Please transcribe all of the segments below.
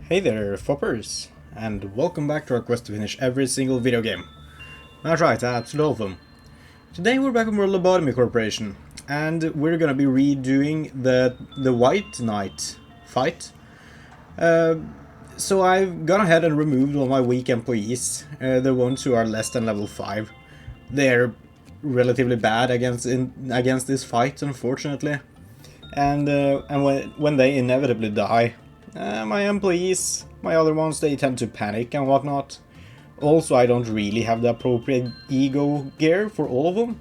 Hey there, Foppers, and welcome back to our quest to finish every single video game. That's right, absolutely all of them. Today we're back on Lobotomy Corporation, and we're gonna be redoing the WhiteNight fight. So I've gone ahead and removed all my weak employees, the ones who are less than level 5. They're relatively bad against this fight, unfortunately. And when they inevitably die, my employees, my other ones, they tend to panic and whatnot. Also, I don't really have the appropriate ego gear for all of them.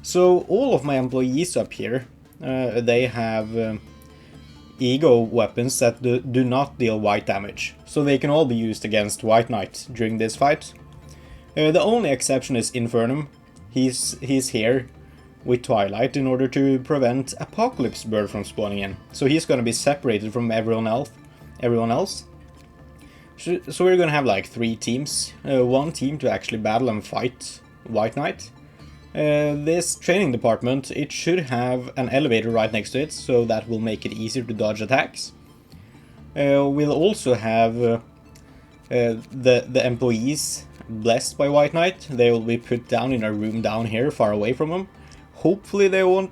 So all of my employees up here, they have ego weapons that do not deal white damage. So they can all be used against WhiteNight during this fight. The only exception is Infernum. He's here with Twilight in order to prevent Apocalypse Bird from spawning in. So he's gonna be separated from everyone else. So we're gonna have like 3 teams. One team to actually battle and fight WhiteNight. This training department, it should have an elevator right next to it, so that will make it easier to dodge attacks. We'll also have the employees blessed by WhiteNight. They will be put down in a room down here, far away from them. Hopefully they won't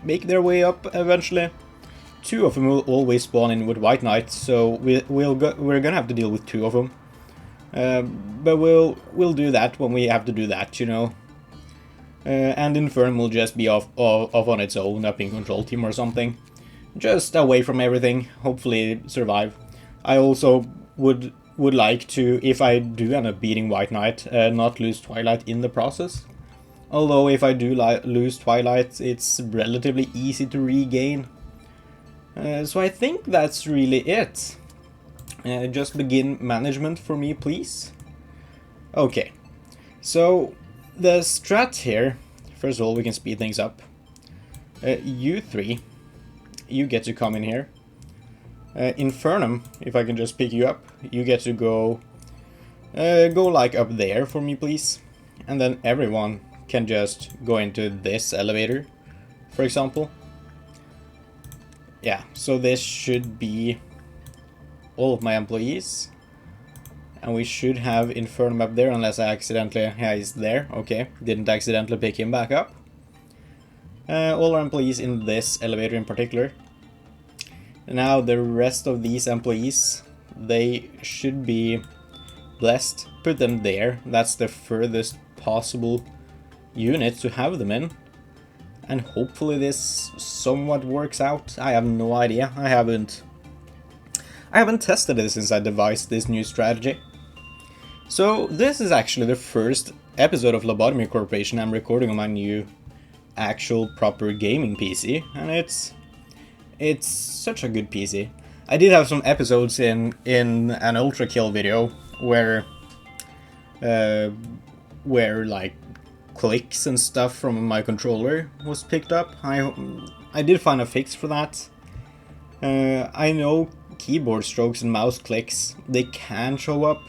make their way up eventually. 2 of them will always spawn in with WhiteNight, so we're gonna have to deal with 2 of them. But we'll do that when we have to do that, you know. And Infernum will just be off on its own, up in control team or something. Just away from everything, hopefully survive. I also would like to, if I do end up beating WhiteNight, not lose Twilight in the process. Although if I do lose Twilight, it's relatively easy to regain. So I think that's really it. Just begin management for me, please. Okay, so the strat here, first of all, we can speed things up. You 3, you get to come in here. Infernum, if I can just pick you up, you get to go like up there for me, please. And then everyone can just go into this elevator, for example. Yeah, so this should be all of my employees. And we should have Infernum up there, unless I accidentally... Yeah, he's there. Okay, didn't accidentally pick him back up. All our employees in this elevator in particular. Now the rest of these employees, they should be blessed. Put them there. That's the furthest possible unit to have them in. And hopefully this somewhat works out. I have no idea. I haven't tested it since I devised this new strategy. So this is actually the first episode of Lobotomy Corporation I'm recording on my new actual proper gaming PC, and it's such a good PC. I did have some episodes in an Ultra Kill video where like clicks and stuff from my controller was picked up. I did find a fix for that. I know keyboard strokes and mouse clicks, they can show up,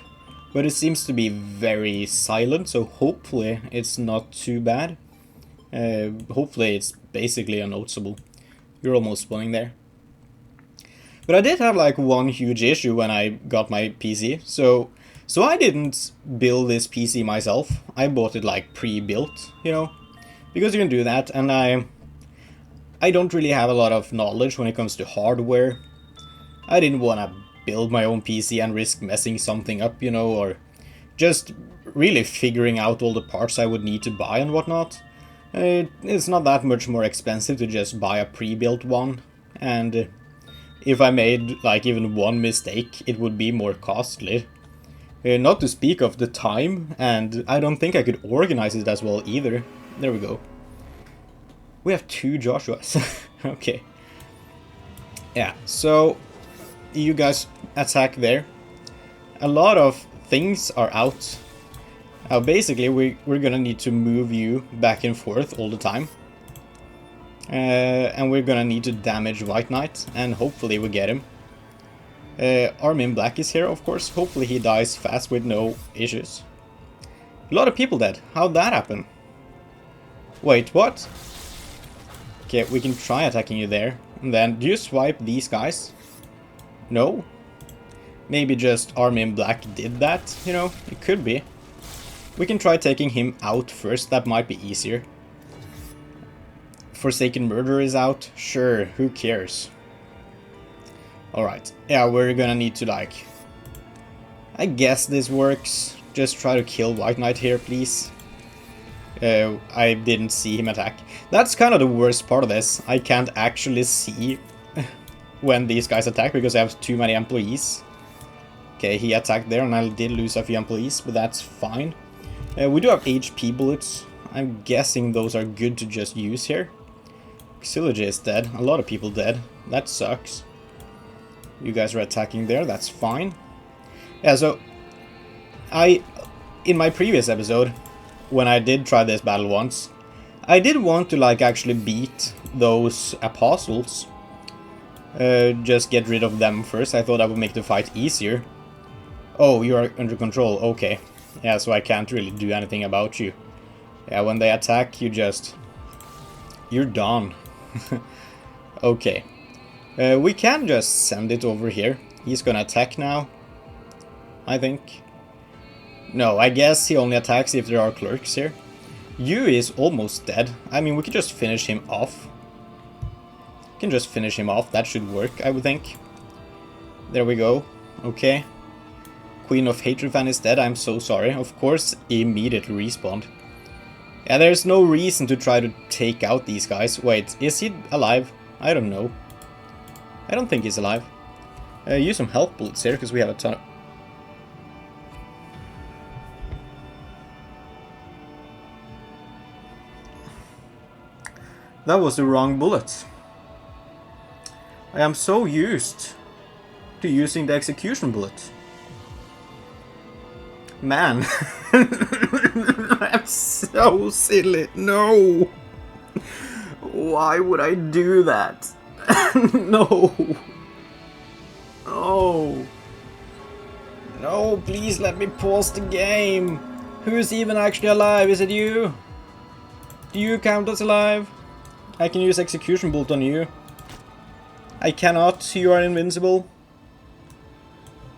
but it seems to be very silent, so hopefully it's not too bad. Hopefully it's basically unnoticeable. You're almost spawning there. But I did have like one huge issue when I got my PC, so I didn't build this PC myself. I bought it like pre-built, you know, because you can do that, and I don't really have a lot of knowledge when it comes to hardware. I didn't want to build my own PC and risk messing something up, you know, or just really figuring out all the parts I would need to buy and whatnot. It's not that much more expensive to just buy a pre-built one, and if I made like even one mistake, it would be more costly. Not to speak of the time, and I don't think I could organize it as well either. There we go. We have 2 Joshuas. Okay. Yeah, so you guys attack there. A lot of things are out. Basically, we're gonna need to move you back and forth all the time. And we're gonna need to damage WhiteNight, and hopefully we get him. Armin Black is here, of course. Hopefully he dies fast with no issues. A lot of people dead. How'd that happen? Wait, what? Okay, we can try attacking you there. And then, do you swipe these guys? No? Maybe just Army in Black did that, you know, it could be. We can try taking him out first, that might be easier. Forsaken Murderer is out, sure, who cares. Alright, yeah, we're gonna need to like... I guess this works. Just try to kill WhiteNight here, please. I didn't see him attack. That's kind of the worst part of this. I can't actually see when these guys attack because I have too many employees. Okay, he attacked there and I did lose a few employees, but that's fine. We do have HP bullets. I'm guessing those are good to just use here. Xylogy is dead. A lot of people dead. That sucks. You guys are attacking there. That's fine. Yeah, so... in my previous episode, when I did try this battle once, I did want to, like, actually beat those apostles. Just get rid of them first. I thought that would make the fight easier. Oh, you are under control. Okay. Yeah, so I can't really do anything about you. Yeah, when they attack, you just... You're done. Okay. We can just send it over here. He's gonna attack now, I think. No, I guess he only attacks if there are clerks here. Yu is almost dead. I mean, we can just finish him off. We can just finish him off. That should work, I would think. There we go. Okay. Queen of Hatred Fan is dead. I'm so sorry. Of course, immediately respawned. Yeah, there's no reason to try to take out these guys. Wait, is he alive? I don't know. I don't think he's alive. Use some health bullets here, because we have a ton of... That was the wrong bullet. I am so used to using the execution bullet. Man. I'm so silly. No. Why would I do that? No. Oh. No, please let me pause the game. Who's even actually alive? Is it you? Do you count as alive? I can use execution bolt on you. I cannot. You are invincible.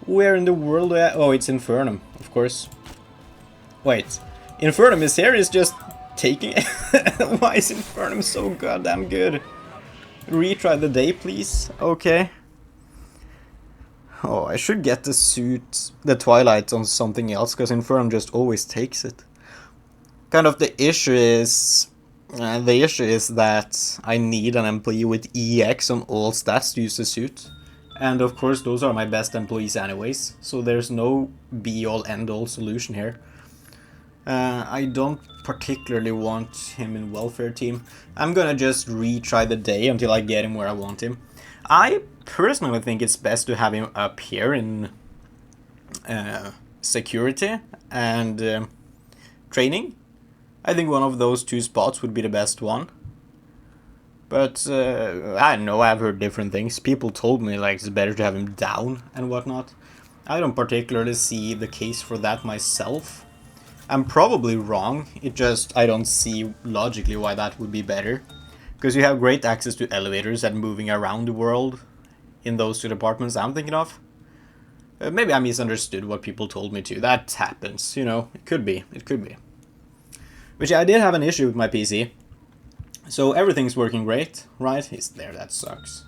Where in the world do I... Oh, it's Infernum, of course. Wait. Infernum is here, is just taking... Why is Infernum so goddamn good? Retry the day, please. Okay. Oh, I should get the suit, the Twilight on something else, because Infernum just always takes it. Kind of the issue is... that I need an employee with EX on all stats to use the suit. And of course those are my best employees anyways, so there's no be-all end-all solution here. I don't particularly want him in welfare team. I'm gonna just retry the day until I get him where I want him. I personally think it's best to have him up here in security and training. I think one of those two spots would be the best one. But, I don't know, I've heard different things. People told me, like, it's better to have him down and whatnot. I don't particularly see the case for that myself. I'm probably wrong, it just, I don't see logically why that would be better. Because you have great access to elevators and moving around the world in those two departments I'm thinking of. Maybe I misunderstood what people told me to. That happens, you know, it could be, it could be. But yeah, I did have an issue with my PC. So everything's working great, right? He's there, that sucks.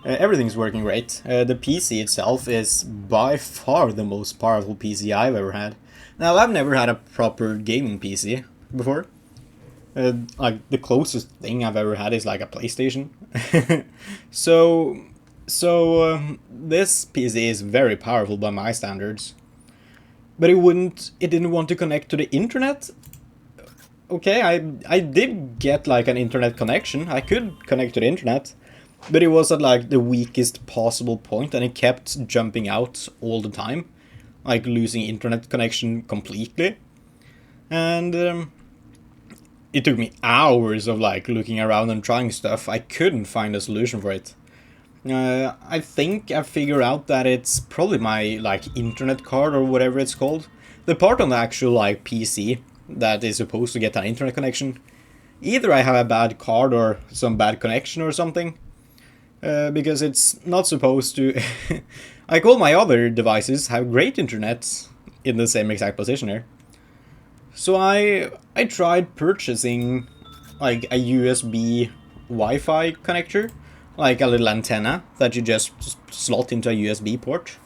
Everything's working great. The PC itself is by far the most powerful PC I've ever had. Now, I've never had a proper gaming PC before. Like, the closest thing I've ever had is like a PlayStation. So this PC is very powerful by my standards. But it didn't want to connect to the internet. Okay, I did get like an internet connection. I could connect to the internet, but it was at like the weakest possible point, and it kept jumping out all the time, like losing internet connection completely. And it took me hours of like looking around and trying stuff. I couldn't find a solution for it. I think I figured out that it's probably my like internet card or whatever it's called. The part on the actual like PC that is supposed to get an internet connection. Either I have a bad card or some bad connection or something. Because it's not supposed to... Like all my other devices have great internet in the same exact position here. So I tried purchasing like a USB Wi-Fi connector, like a little antenna that you just slot into a USB port.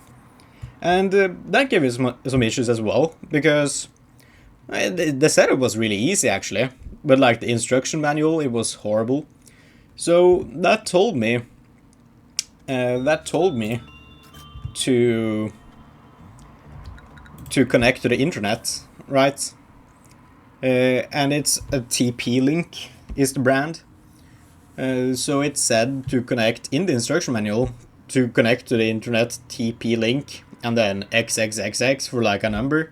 And that gave me some issues as well, because the setup was really easy actually, but like the instruction manual, it was horrible. So that told me to connect to the internet, right? And it's a TP-Link is the brand. So it said to connect in the instruction manual to connect to the internet TP-Link and then XXXX for like a number.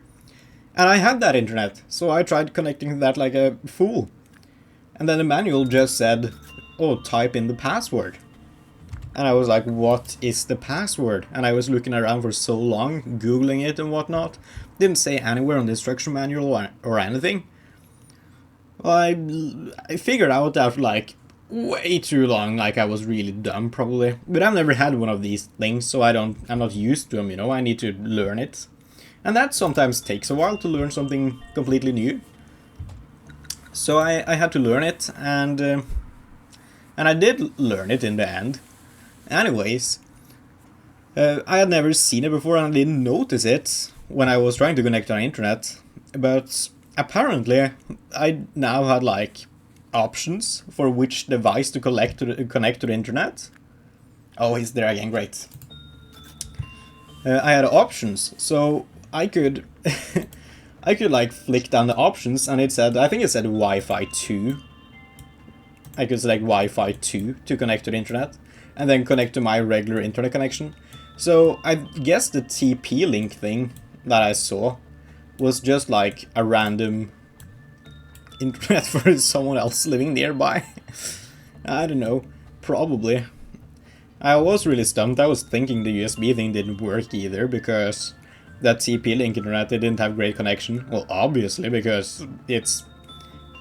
And I had that internet, so I tried connecting to that like a fool. And then the manual just said, oh, type in the password. And I was like, what is the password? And I was looking around for so long, Googling it and whatnot. Didn't say anywhere on the instruction manual or anything. I figured out after like way too long, like I was really dumb probably. But I've never had one of these things, so I'm not used to them, you know, I need to learn it. And that sometimes takes a while to learn something completely new. So I had to learn it, and I did learn it in the end. Anyways, I had never seen it before and I didn't notice it when I was trying to connect to the internet. But apparently, I now had like options for which device to connect to the internet. Oh, he's there again, great. I had options, so I could I could like flick down the options and it said, I think it said Wi-Fi 2. I could select Wi-Fi 2 to connect to the internet and then connect to my regular internet connection. So I guess the TP-Link thing that I saw was just like a random internet for someone else living nearby. I don't know, probably. I was really stumped. I was thinking the USB thing didn't work either because that TP-Link internet, it didn't have great connection. Well, obviously, because it's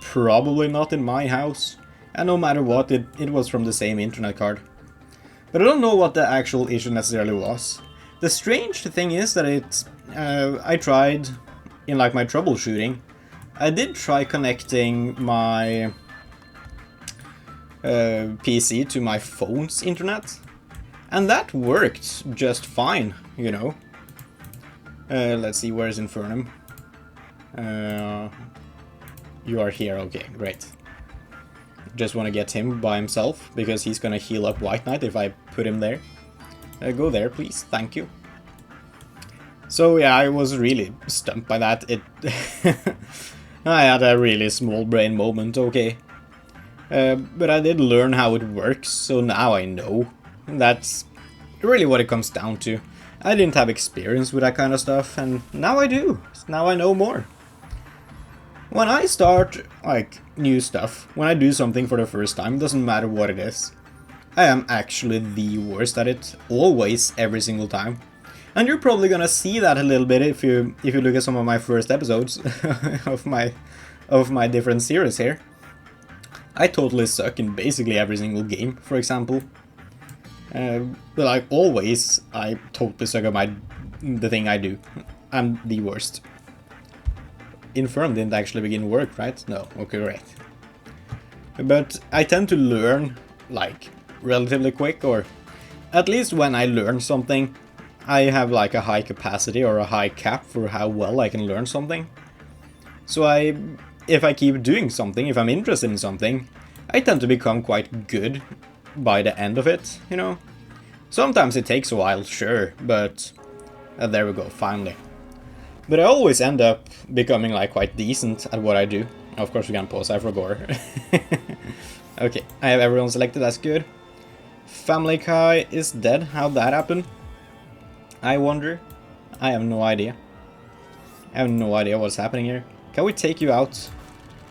probably not in my house. And no matter what, it was from the same internet card. But I don't know what the actual issue necessarily was. The strange thing is that I tried, in like my troubleshooting, I did try connecting my PC to my phone's internet. And that worked just fine, you know. Let's see, where's Infernum? You are here, okay, great. Just want to get him by himself, because he's gonna heal up WhiteNight if I put him there. Go there, please, thank you. So yeah, I was really stumped by that. I had a really small brain moment, okay. But I did learn how it works, so now I know. That's really what it comes down to. I didn't have experience with that kind of stuff, and now I do. Now I know more. When I start, like, new stuff, when I do something for the first time, doesn't matter what it is, I am actually the worst at it, always, every single time. And you're probably gonna see that a little bit if you look at some of my first episodes of my different series here. I totally suck in basically every single game, for example. But like always, I totally suck at the thing I do. I'm the worst. Infirm didn't actually begin work, right? No, okay, great. But I tend to learn, like, relatively quick, or at least when I learn something, I have like a high capacity or a high cap for how well I can learn something. So if I keep doing something, if I'm interested in something, I tend to become quite good by the end of it, you know? Sometimes it takes a while, sure, but there we go, finally. But I always end up becoming like quite decent at what I do. Of course we can pause, I forgot. Okay, I have everyone selected, that's good. Family Kai is dead, how'd that happen? I wonder. I have no idea. I have no idea what's happening here. Can we take you out?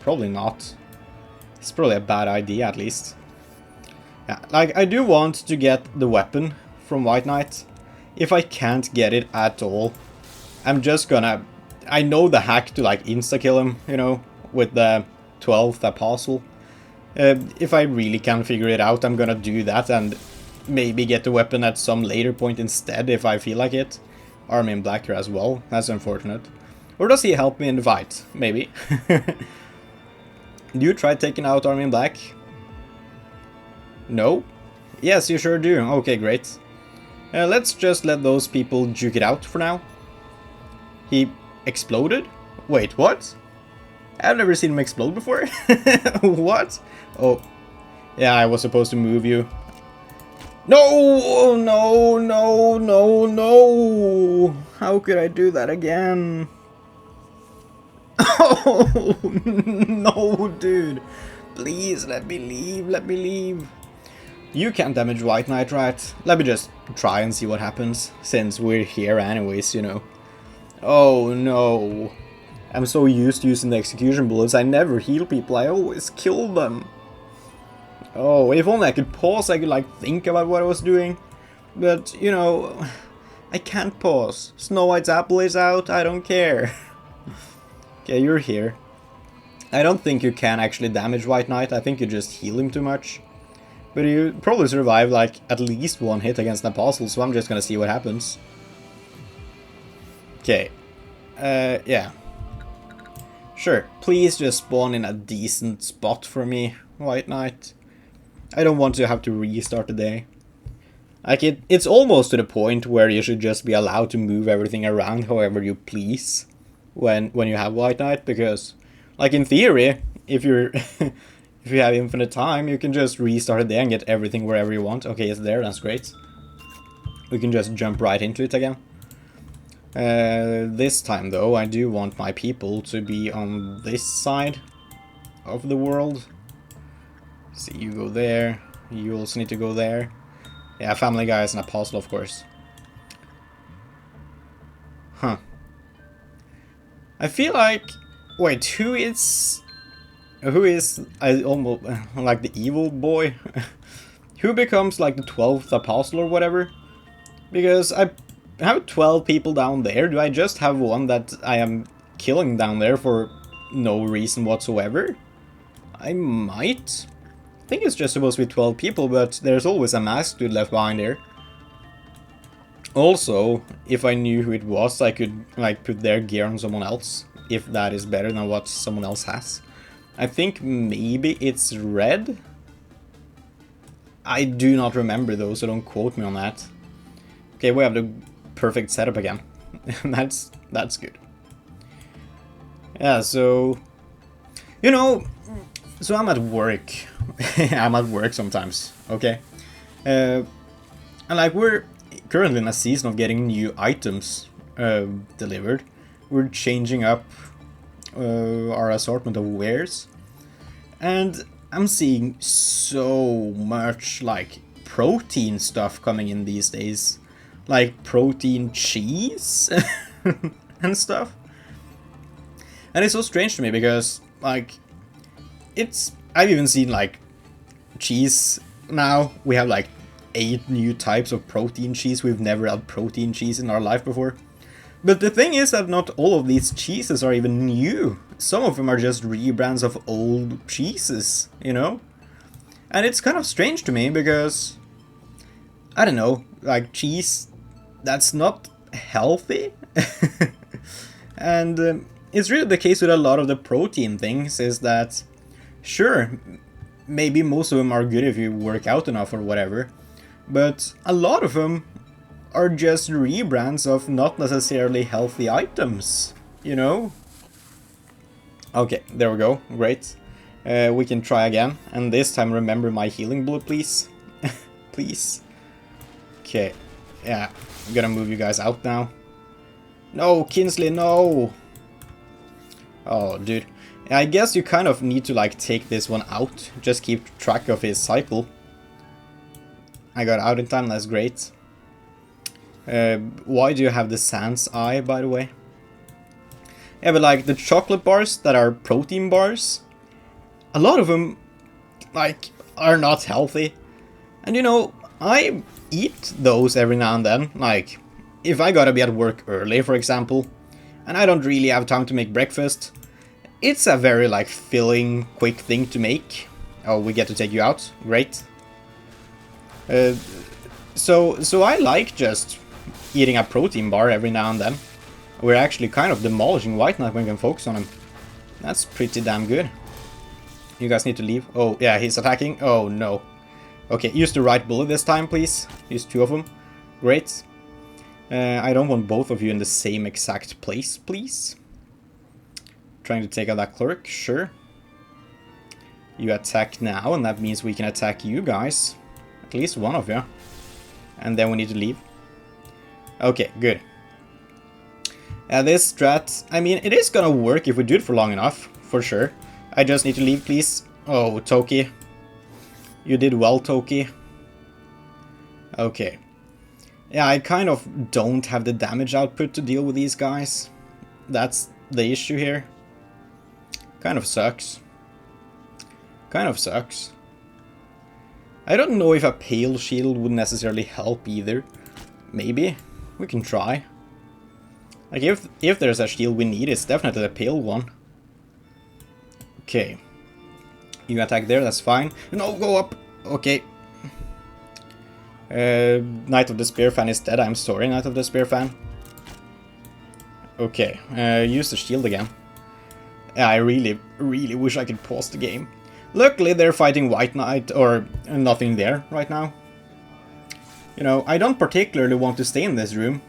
Probably not. It's probably a bad idea at least. Yeah, like I do want to get the weapon from WhiteNight. If I can't get it at all, I'm just gonna... I know the hack to like insta-kill him, you know, with the 12th apostle. If I really can figure it out, I'm gonna do that, and maybe get the weapon at some later point instead if I feel like it. Army in black here as well. That's unfortunate. Or does he help me in the fight? Maybe. Do you try taking out Army in black? No? Yes, you sure do. Okay, great. Let's just let those people juke it out for now. He exploded? Wait, what? I've never seen him explode before. What? Oh. Yeah, I was supposed to move you. No! No, no, no, no! How could I do that again? Oh, no, dude. Please, let me leave, let me leave. You can't damage WhiteNight, right? Let me just try and see what happens, since we're here anyways, you know. Oh, no. I'm so used to using the execution bullets, I never heal people, I always kill them. Oh, if only I could pause, I could like think about what I was doing. But, you know, I can't pause. Snow White's apple is out, I don't care. Okay, you're here. I don't think you can actually damage WhiteNight, I think you just heal him too much. But you probably survive like at least one hit against an apostle, so I'm just gonna see what happens. Okay. Yeah. Sure, please just spawn in a decent spot for me, WhiteNight. I don't want to have to restart the day. Like, it's almost to the point where you should just be allowed to move everything around however you please when you have WhiteNight, because, like, in theory, if you're if you have infinite time, you can just restart the day and get everything wherever you want. Okay, it's there, that's great. We can just jump right into it again. This time, though, I do want my people to be on this side of the world. See, you go there. You also need to go there. Yeah, Family Guy is an apostle, of course. Huh. I feel like... Wait, who is... I almost... like the evil boy? Who becomes like the 12th apostle or whatever? Because I have 12 people down there. Do I just have one that I am killing down there for no reason whatsoever? I might. I think it's just supposed to be 12 people, but there's always a masked dude left behind here. Also, if I knew who it was, I could like put their gear on someone else, if that is better than what someone else has. I think maybe it's red. I do not remember though, so don't quote me on that. Okay, we have the perfect setup again. That's good. Yeah, so... You know, so I'm at work. I'm at work sometimes, okay? And like, we're currently in a season of getting new items delivered. We're changing up our assortment of wares. And I'm seeing so much, like, protein stuff coming in these days. Like, protein cheese and stuff. And it's so strange to me because, like, I've even seen, like, cheese now. We have, like, 8 new types of protein cheese. We've never had protein cheese in our life before. But the thing is that not all of these cheeses are even new. Some of them are just rebrands of old cheeses, you know? And it's kind of strange to me because, I don't know, like cheese, that's not healthy. And it's really the case with a lot of the protein things is that, sure, maybe most of them are good if you work out enough or whatever, but a lot of them are just rebrands of not necessarily healthy items, you know? Okay, there we go, great. We can try again, and this time remember my healing bullet, please. Please. Okay, yeah, I'm gonna move you guys out now. No, Kinsley, no! Oh, dude. I guess you kind of need to, like, take this one out. Just keep track of his cycle. I got out in time, that's great. Why do you have the Sans eye, by the way? Yeah, but like the chocolate bars that are protein bars, a lot of them, like, are not healthy. And you know, I eat those every now and then. Like, if I gotta be at work early, for example, and I don't really have time to make breakfast, it's a very, like, filling, quick thing to make. Oh, we get to take you out. Great. So I like just eating a protein bar every now and then. We're actually kind of demolishing WhiteNight when we can focus on him. That's pretty damn good. You guys need to leave. Oh, yeah, he's attacking. Oh, no. Okay, use the right bullet this time, please. Use 2 of them. Great. I don't want both of you in the same exact place, please. Trying to take out that cleric, sure. You attack now, and that means we can attack you guys. At least one of you. And then we need to leave. Okay, good. This strat, I mean, it is gonna work if we do it for long enough, for sure. I just need to leave, please. Oh, Toki. You did well, Toki. Okay. Yeah, I kind of don't have the damage output to deal with these guys. That's the issue here. Kind of sucks. Kind of sucks. I don't know if a pale shield would necessarily help either. Maybe. We can try. Like, if there's a shield we need, it's definitely the pale one. Okay. You attack there, that's fine. No, go up! Okay. Knight of the Spear Fan is dead, I'm sorry, Knight of the Spear Fan. Okay, use the shield again. Yeah, I really wish I could pause the game. Luckily, they're fighting WhiteNight, or nothing there right now. You know, I don't particularly want to stay in this room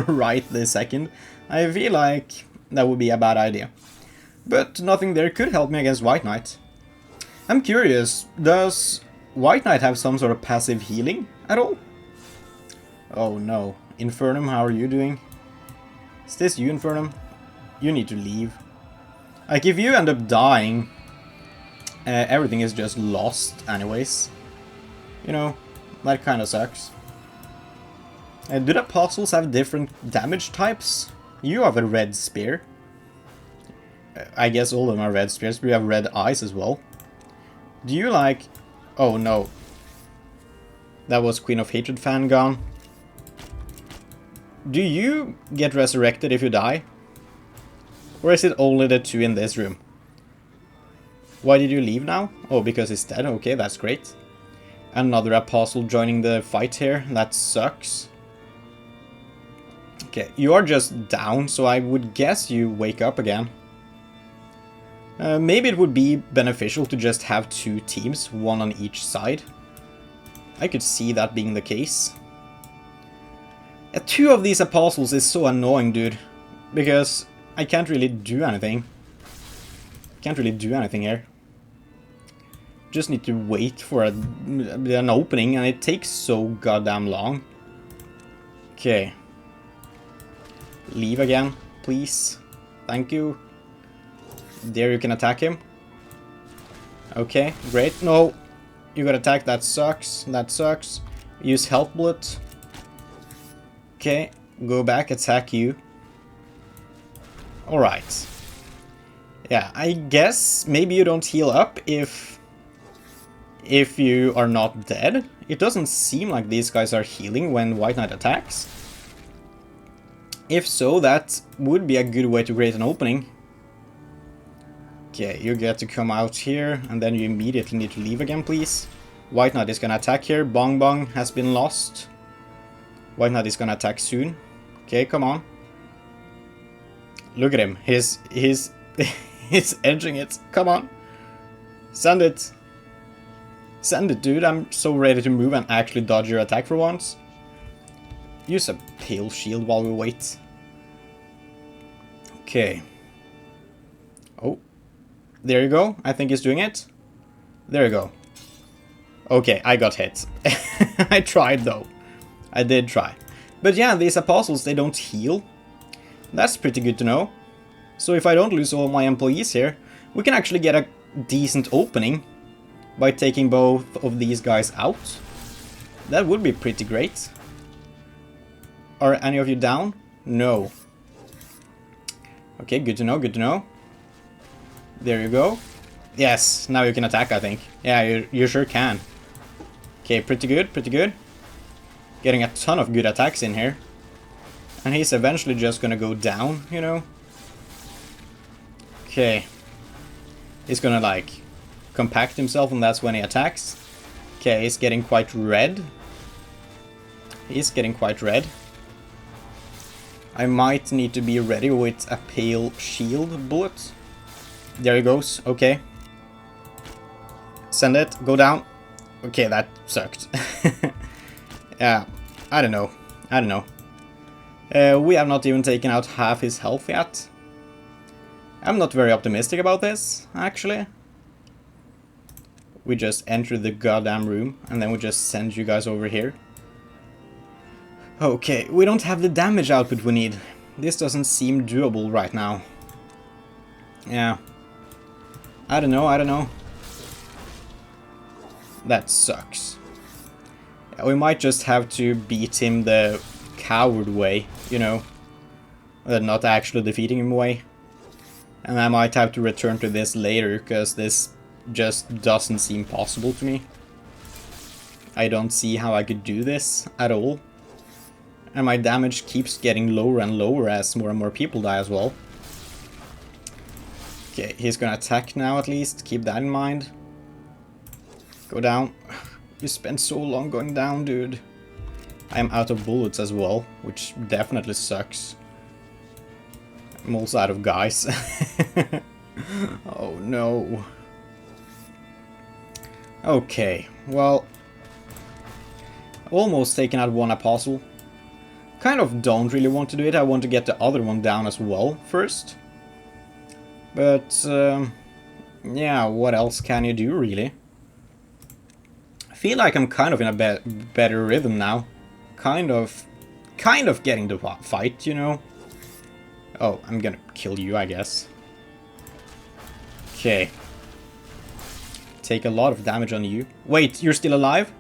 right this second. I feel like that would be a bad idea. But nothing there could help me against WhiteNight. I'm curious, does WhiteNight have some sort of passive healing at all? Oh no. Infernum, how are you doing? Is this you, Infernum? You need to leave. Like, if you end up dying, everything is just lost anyways. You know, that kind of sucks. Do the apostles have different damage types? You have a red spear. I guess all of them are red spears, but you have red eyes as well. Do you like... Oh no. That was Queen of Hatred fan gone. Do you get resurrected if you die? Or is it only the 2 in this room? Why did you leave now? Oh, because he's dead. Okay, that's great. Another apostle joining the fight here. That sucks. Okay, you are just down, so I would guess you wake up again. Maybe it would be beneficial to just have 2 teams, 1 on each side. I could see that being the case. 2 of these apostles is so annoying, dude. Because I can't really do anything. Can't really do anything here. Just need to wait for an opening, and it takes so goddamn long. Okay. Leave again, please. Thank you. There you can attack him. Okay, great. No, you got attacked. That sucks. That sucks. Use health bullet. Okay, go back, attack you. Alright. Yeah, I guess maybe you don't heal up if you are not dead. It doesn't seem like these guys are healing when WhiteNight attacks. If so, that would be a good way to create an opening. Okay, you get to come out here, and then you immediately need to leave again, please. WhiteNight is gonna attack here. Bong Bong has been lost. WhiteNight is gonna attack soon. Okay, come on. Look at him. He's edging it. Come on. Send it. Send it, dude. I'm so ready to move and actually dodge your attack for once. Use a pale shield while we wait. Okay. Oh. There you go. I think he's doing it. There you go. Okay, I got hit. I tried though. I did try. But yeah, these apostles, they don't heal. That's pretty good to know. So if I don't lose all my employees here, we can actually get a decent opening by taking both of these guys out. That would be pretty great. Are any of you down? No. Okay, good to know, good to know. There you go. Yes, now you can attack, I think. Yeah, you sure can. Okay, pretty good, pretty good. Getting a ton of good attacks in here. And he's eventually just gonna go down, you know. Okay. He's gonna, like, compact himself, and that's when he attacks. Okay, he's getting quite red. He's getting quite red. I might need to be ready with a pale shield bullet. There he goes. Okay. Send it. Go down. Okay, that sucked. Yeah, I don't know. I don't know. We have not even taken out half his health yet. I'm not very optimistic about this, actually. We just enter the goddamn room, and then we just send you guys over here. Okay, we don't have the damage output we need. This doesn't seem doable right now. Yeah. I don't know, I don't know. That sucks. Yeah, we might just have to beat him the coward way, you know. Not actually defeating him way. And I might have to return to this later, because this just doesn't seem possible to me. I don't see how I could do this at all. And my damage keeps getting lower and lower as more and more people die as well. Okay, he's gonna attack now at least, keep that in mind. Go down. You spent so long going down, dude. I am out of bullets as well, which definitely sucks. I'm also out of guys. Oh no. Okay, well, almost taken out one apostle. Kind of don't really want to do it. I want to get the other one down as well first. But yeah, what else can you do really? I feel like I'm kind of in a better rhythm now. Kind of getting the fight, you know. Oh, I'm gonna kill you, I guess. Okay. Take a lot of damage on you. Wait, you're still alive?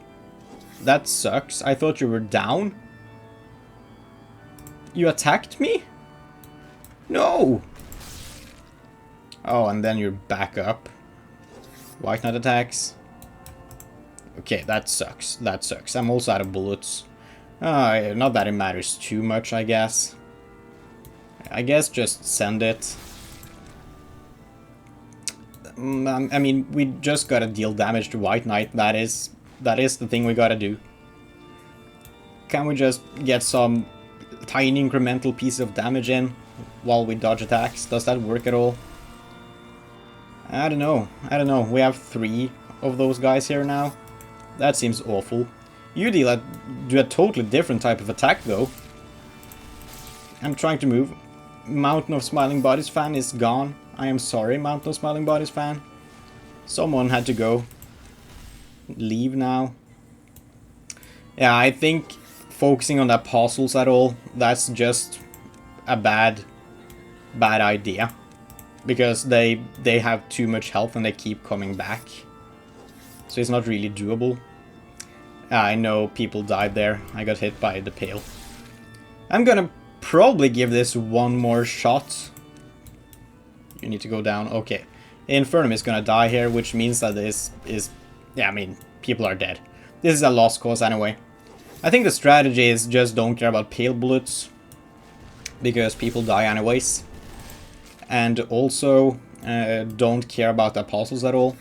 That sucks. I thought you were down. You attacked me? No! Oh, and then you're back up. WhiteNight attacks. Okay, that sucks. That sucks. I'm also out of bullets. Not that it matters too much, I guess. I guess just send it. I mean, we just gotta deal damage to WhiteNight. That is the thing we gotta do. Can we just get some tiny incremental piece of damage in while we dodge attacks? Does that work at all? I don't know. I don't know. We have 3 of those guys here now. That seems awful. You do a totally different type of attack though. I'm trying to move. Mountain of Smiling Bodies fan is gone. I am sorry, Mountain of Smiling Bodies fan. Someone had to go. Leave now. Yeah, I think focusing on the apostles at all, that's just a bad idea. Because they have too much health and they keep coming back. So it's not really doable. I know people died there. I got hit by the pale. I'm gonna probably give this one more shot. You need to go down. Okay. Infernum is gonna die here, which means that this is... Yeah, I mean, people are dead. This is a lost cause anyway. I think the strategy is just don't care about pale bullets. Because people die anyways. And also, don't care about the apostles at all.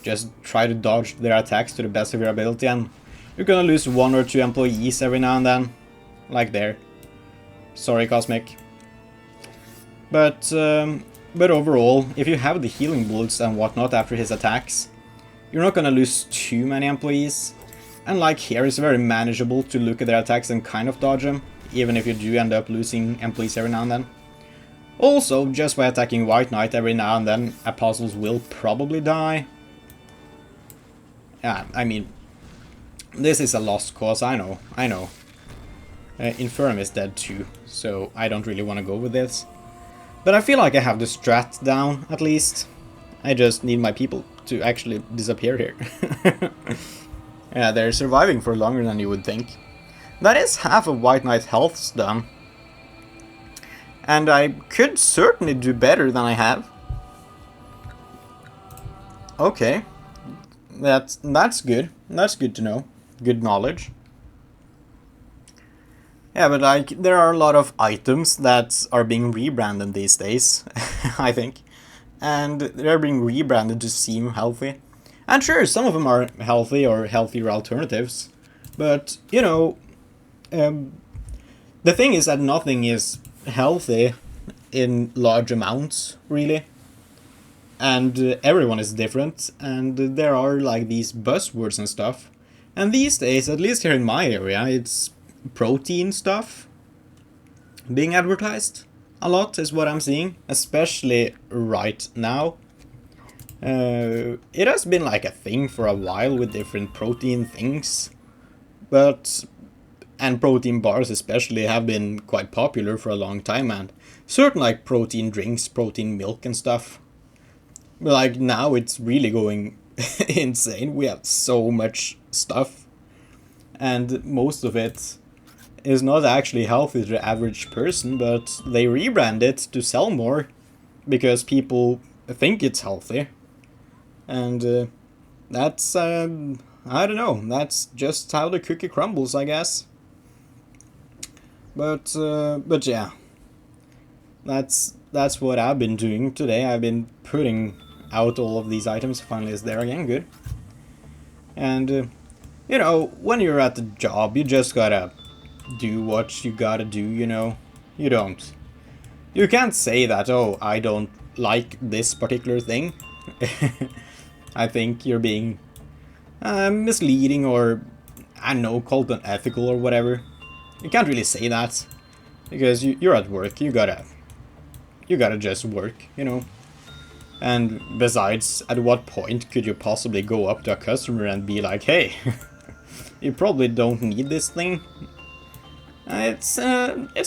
Just try to dodge their attacks to the best of your ability, and you're gonna lose 1 or 2 employees every now and then. Like there. Sorry, Cosmic. But overall, if you have the healing bullets and whatnot after his attacks, you're not gonna lose too many employees. And like here, it's very manageable to look at their attacks and kind of dodge them, even if you do end up losing employees every now and then. Also, just by attacking WhiteNight every now and then, apostles will probably die. Yeah, I mean, this is a lost cause, I know. Infernum is dead too, so I don't really want to go with this. But I feel like I have the strat down, at least. I just need my people to actually disappear here. Yeah, they're surviving for longer than you would think. That is half of WhiteNight health's done. And I could certainly do better than I have. Okay. That's good. That's good to know. Good knowledge. Yeah, but like, there are a lot of items that are being rebranded these days, I think. And they're being rebranded to seem healthy. And sure, some of them are healthy or healthier alternatives. But, you know, The thing is that nothing is healthy in large amounts, really. And everyone is different, and there are like these buzzwords and stuff. And these days, at least here in my area, it's protein stuff being advertised a lot is what I'm seeing, especially right now. It has been like a thing for a while with different protein things, and protein bars especially have been quite popular for a long time, and certain like protein drinks, protein milk and stuff. But like now it's really going insane. We have so much stuff, and most of it is not actually healthy to the average person, but they rebrand it to sell more because people think it's healthy. And that's, I don't know, that's just how the cookie crumbles, I guess. But yeah, that's what I've been doing today. I've been putting out all of these items. Finally it's there again, good. And, you know, when you're at the job, you just gotta do what you gotta do, you know. You can't say that, oh, I don't like this particular thing. I think you're being misleading, or I don't know, called unethical or whatever. You can't really say that because you're at work. You gotta just work, you know. And besides, at what point could you possibly go up to a customer and be like, hey, you probably don't need this thing? It's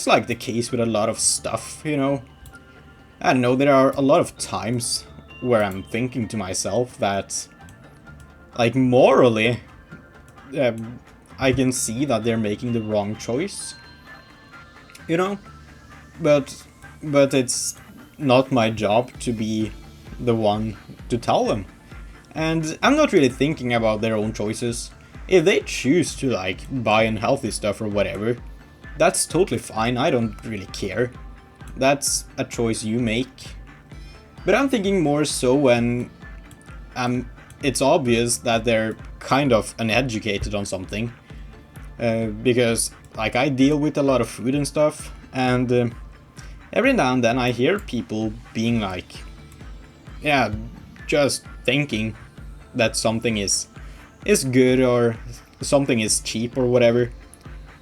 like the case with a lot of stuff, you know. I don't know, there are a lot of times where I'm thinking to myself that, like, morally, I can see that they're making the wrong choice, you know. But it's not my job to be the one to tell them. And I'm not really thinking about their own choices. If they choose to, like, buy unhealthy stuff or whatever, that's totally fine. I don't really care. That's a choice you make. But I'm thinking more so when it's obvious that they're kind of uneducated on something. Because, like, I deal with a lot of food and stuff, and every now and then I hear people being like, yeah, just thinking that something is good or something is cheap or whatever.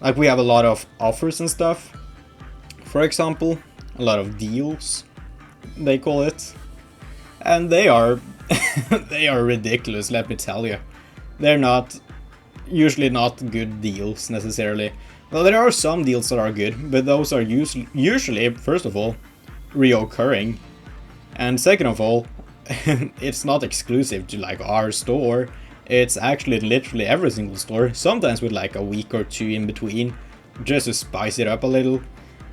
Like, we have a lot of offers and stuff, for example, a lot of deals, they call it, and they are they are ridiculous, let me tell you. They're usually not good deals necessarily. Well, there are some deals that are good, but those are usually, first of all, reoccurring, and second of all, it's not exclusive to, like, our store. It's actually literally every single store, sometimes with like a week or two in between, just to spice it up a little.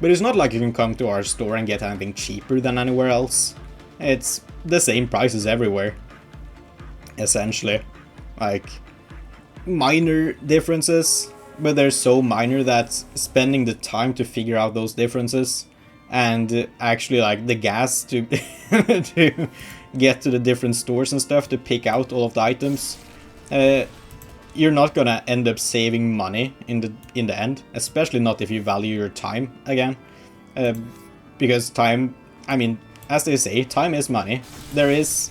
But it's not like you can come to our store and get anything cheaper than anywhere else. It's the same prices everywhere, essentially. Like, minor differences, but they're so minor that spending the time to figure out those differences and actually, like, the gas to to get to the different stores and stuff to pick out all of the items, you're not gonna end up saving money in the end, especially not if you value your time again, because time, I mean, as they say, time is money. It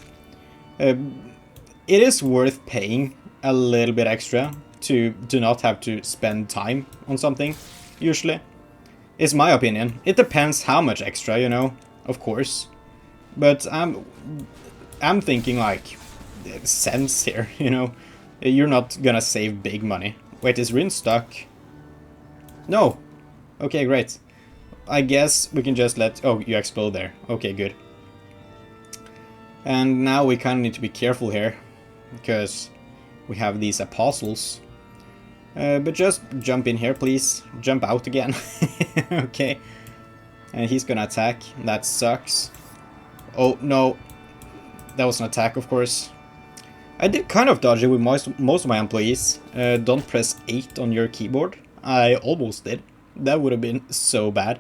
is worth paying a little bit extra to not have to spend time on something, usually. It's my opinion. It depends how much extra, you know, of course. But I'm thinking, like, cents here, you know. You're not gonna save big money. Wait, is Rin stuck? No. Okay, great. I guess we can just let... Oh, you explode there. Okay, good. And now we kind of need to be careful here, because we have these apostles. But just jump in here, please. Jump out again. Okay. And he's gonna attack. That sucks. Oh, no. That was an attack, of course. I did kind of dodge it with most of my employees. Don't press 8 on your keyboard. I almost did. That would have been so bad.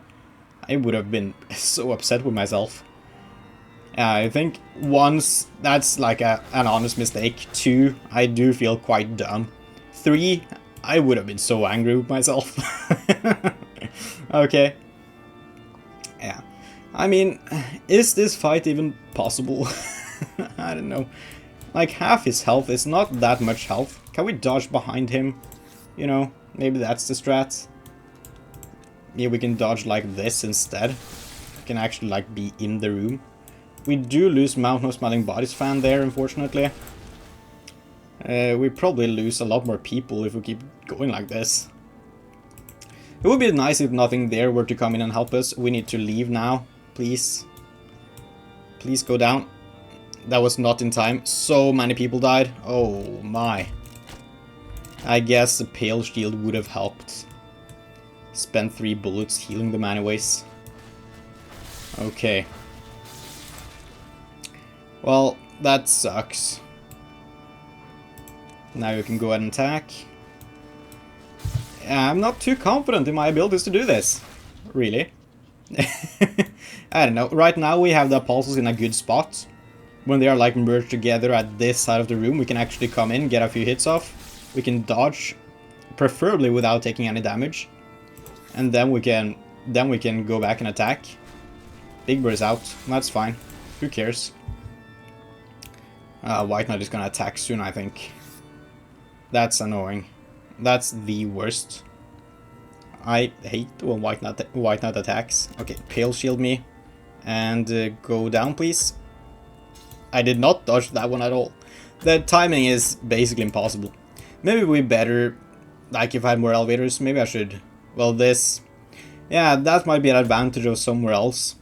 I would have been so upset with myself. I think once, that's like an honest mistake. 2, I do feel quite dumb. 3, I would have been so angry with myself. Okay. Yeah. I mean, is this fight even possible? I don't know. Like, half his health is not that much health. Can we dodge behind him? You know, maybe that's the strat. Yeah, we can dodge like this instead. We can actually, like, be in the room. We do lose Mount No Smiling Bodies fan there, unfortunately. We probably lose a lot more people if we keep going like this. It would be nice if nothing there were to come in and help us. We need to leave now, please. Please go down. That was not in time. So many people died. Oh my. I guess the Pale Shield would have helped. Spent 3 bullets healing them anyways. Okay. Well, that sucks. Now you can go ahead and attack. I'm not too confident in my abilities to do this. Really. I don't know. Right now we have the apostles in a good spot. When they are like merged together at this side of the room, we can actually come in, get a few hits off. We can dodge, preferably without taking any damage. And then we can go back and attack. Big Bird is out. That's fine. Who cares? WhiteNight is gonna attack soon, I think. That's annoying. That's the worst. I hate when WhiteNight attacks. Okay, Pale Shield me. And go down, please. I did not dodge that one at all. The timing is basically impossible. Maybe we better... Like, if I had more elevators, maybe I should... Well, this... Yeah, that might be an advantage of somewhere else.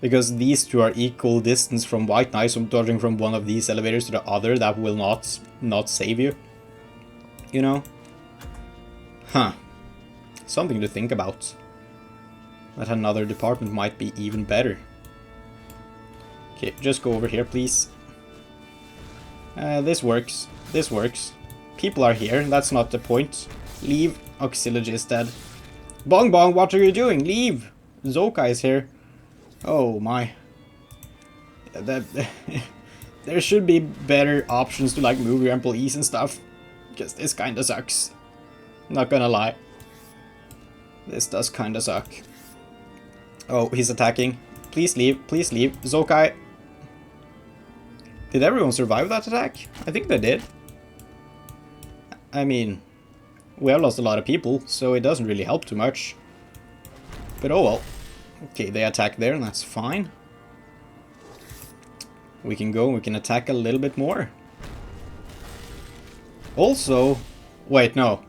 Because these two are equal distance from WhiteNight, so dodging from one of these elevators to the other, that will not save you. You know? Huh. Something to think about. That another department might be even better. Okay, just go over here, please. This works. This works. People are here, that's not the point. Leave. Auxiliary is dead. Bong Bong, what are you doing? Leave! Zoka is here. Oh my. There should be better options to like move your employees and stuff. Because this kinda sucks. Not gonna lie. This does kinda suck. Oh, he's attacking. Please leave, please leave. Zokai. Did everyone survive that attack? I think they did. I mean, we have lost a lot of people, so it doesn't really help too much. But oh well. Okay, they attack there, and that's fine. We can go, we can attack a little bit more. Also, wait, no.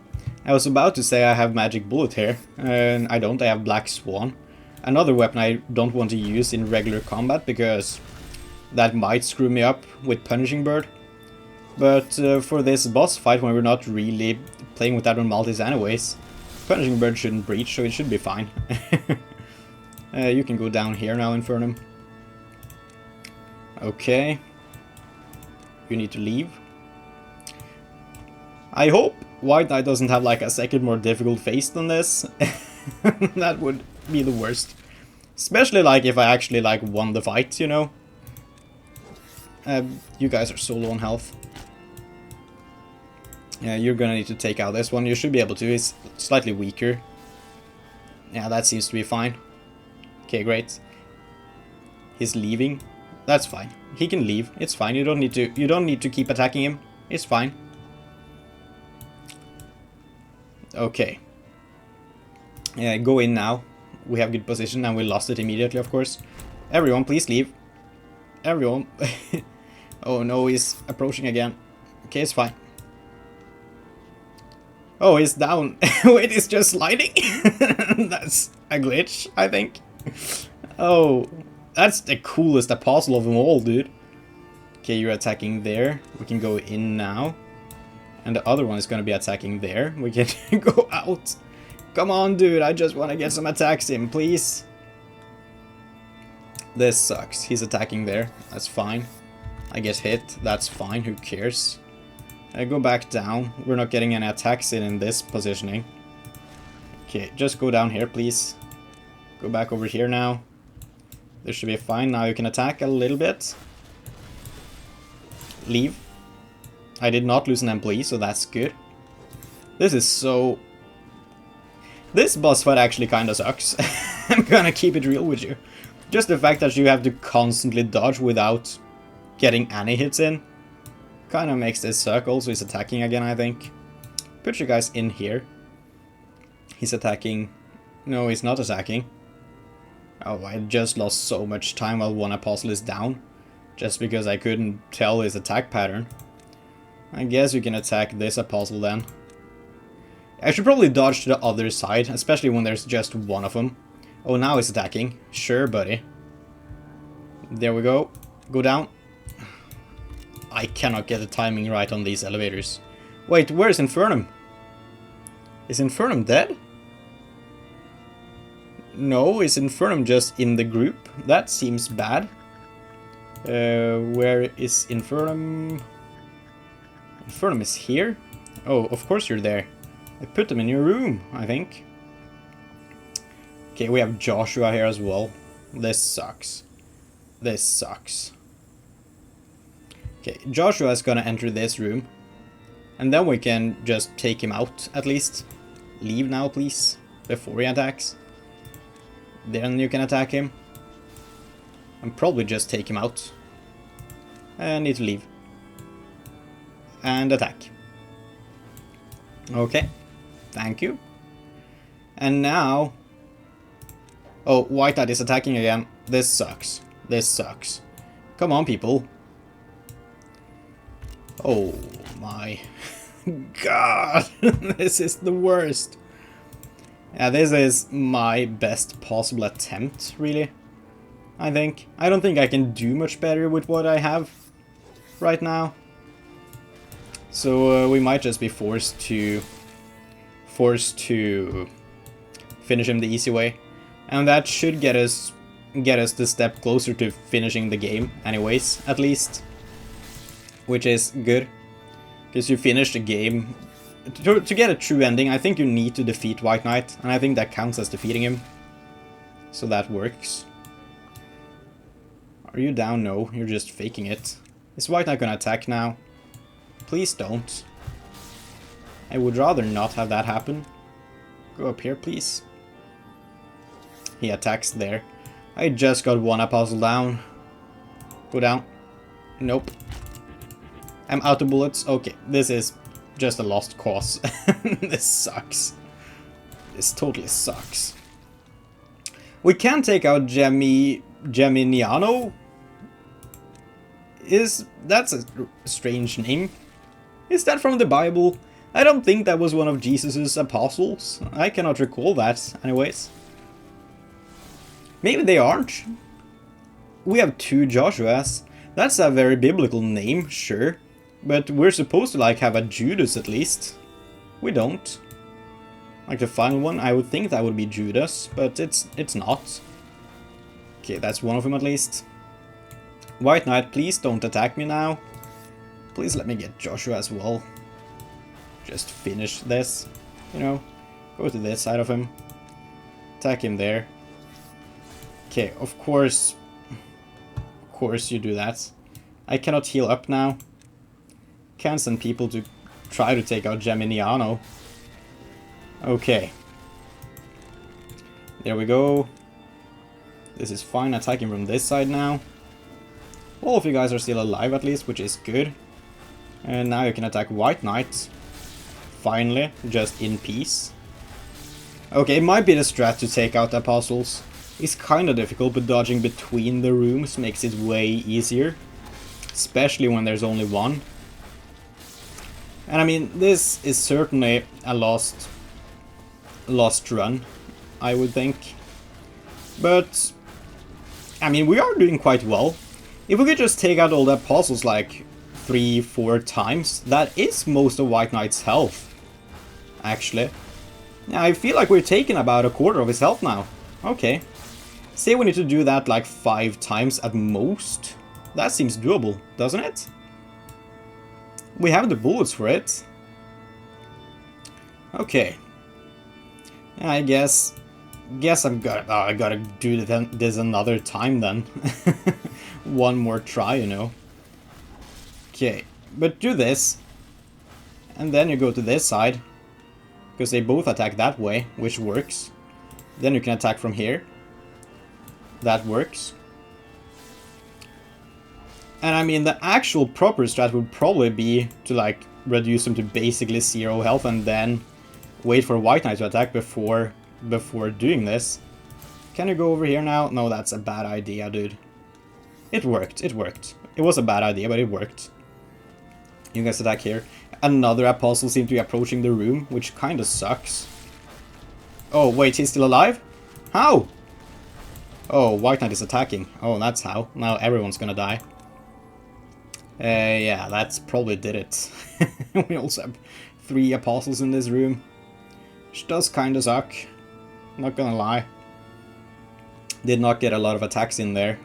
I was about to say I have Magic Bullet here, and I don't, I have Black Swan. Another weapon I don't want to use in regular combat, because that might screw me up with Punishing Bird. But for this boss fight, when we're not really playing with abnormalities anyways, Punishing Bird shouldn't breach, so it should be fine. You can go down here now, Infernum. Okay. You need to leave. I hope WhiteNight doesn't have like a second more difficult phase than this. That would be the worst. Especially like if I actually like won the fight, you know. You guys are so low on health. Yeah, you're gonna need to take out this one. You should be able to. He's slightly weaker. Yeah, that seems to be fine. Okay, great. He's leaving. That's fine. He can leave. It's fine. You don't need to keep attacking him. It's fine. Okay. Yeah, go in now. We have good position and we lost it immediately, of course. Everyone, please leave. Everyone. Oh no, he's approaching again. Okay, it's fine. Oh, he's down. Wait, he's just sliding? That's a glitch, I think. Oh, that's the coolest apostle of them all, dude. Okay, you're attacking there. We can go in now. And the other one is going to be attacking there. We can go out. Come on, dude. I just want to get some attacks in, please. This sucks. He's attacking there. That's fine. I get hit. That's fine. Who cares? I go back down. We're not getting any attacks in this positioning. Okay, just go down here, please. Go back over here now. This should be fine. Now you can attack a little bit. Leave. I did not lose an employee, so that's good. This is so... This boss fight actually kinda sucks. I'm gonna keep it real with you. Just the fact that you have to constantly dodge without getting any hits in kinda makes this suck. Also, he's attacking again, I think. Put you guys in here. He's attacking. No, he's not attacking. Oh, I just lost so much time while one apostle is down. Just because I couldn't tell his attack pattern. I guess you can attack this apostle then. I should probably dodge to the other side, especially when there's just one of them. Oh, now he's attacking. Sure, buddy. There we go. Go down. I cannot get the timing right on these elevators. Wait, where's Infernum? Is Infernum dead? No, is Infernum just in the group? That seems bad. Where is Infernum? Infernum is here? Oh, of course you're there. I put them in your room, I think. Okay, we have Joshua here as well. This sucks. This sucks. Okay, Joshua is gonna enter this room. And then we can just take him out, at least. Leave now, please. Before he attacks. Then you can attack him. And probably just take him out. I need to leave. And attack. Okay. Thank you. And now... Oh, WhiteNight is attacking again. This sucks. This sucks. Come on, people. Oh my god. This is the worst. Yeah, this is my best possible attempt, really. I think. I don't think I can do much better with what I have right now. So we might just be forced to finish him the easy way. And that should get us the step closer to finishing the game anyways, at least. Which is good. Because you finish the game. To get a true ending, I think you need to defeat WhiteNight, and I think that counts as defeating him. So that works. Are you down? No, you're just faking it. Is WhiteNight gonna attack now? Please don't. I would rather not have that happen. Go up here, please. He attacks there. I just got one apostle down. Go down. Nope. I'm out of bullets. Okay, this is just a lost cause. This sucks. This totally sucks. We can take out Geminiano. That's a strange name. Is that from the Bible? I don't think that was one of Jesus's apostles. I cannot recall that, anyways. Maybe they aren't. We have two Joshuas. That's a very biblical name, sure. But we're supposed to, like, have a Judas at least. We don't. Like the final one, I would think that would be Judas, but it's not. Okay, that's one of them at least. WhiteNight, please don't attack me now. Please let me get Joshua as well. Just finish this, you know. Go to this side of him. Attack him there. Okay, of course you do that. I cannot heal up now. Can't send people to try to take out Geminiano. Okay. There we go. This is fine. Attacking from this side now. All of you guys are still alive at least, which is good. And now you can attack WhiteNight. Finally, just in peace. Okay, it might be the strat to take out the apostles. It's kinda difficult, but dodging between the rooms makes it way easier. Especially when there's only one. And I mean, this is certainly a lost run, I would think. But, I mean, we are doing quite well. If we could just take out all the apostles like 3-4 times, that is most of WhiteNight's health, actually. Yeah, I feel like we're taking about a quarter of his health now. Okay. Say we need to do that like 5 times at most. That seems doable, doesn't it? We have the bullets for it. Okay. I guess I gotta do this another time then. One more try, you know. Okay, but do this. And then you go to this side. because they both attack that way, which works. Then you can attack from here. That works. And I mean, the actual proper strat would probably be to like reduce them to basically 0 health and then wait for WhiteNight to attack before doing this. Can you go over here now? No, that's a bad idea, dude. It worked, it worked. It was a bad idea, but it worked. You guys attack here. Another apostle seems to be approaching the room, which kind of sucks. Oh, wait, he's still alive? How? Oh, WhiteNight is attacking. Oh, that's how. Now everyone's gonna die. Yeah, that's probably did it. We also have 3 apostles in this room, which does kind of suck. Not gonna lie. Did not get a lot of attacks in there.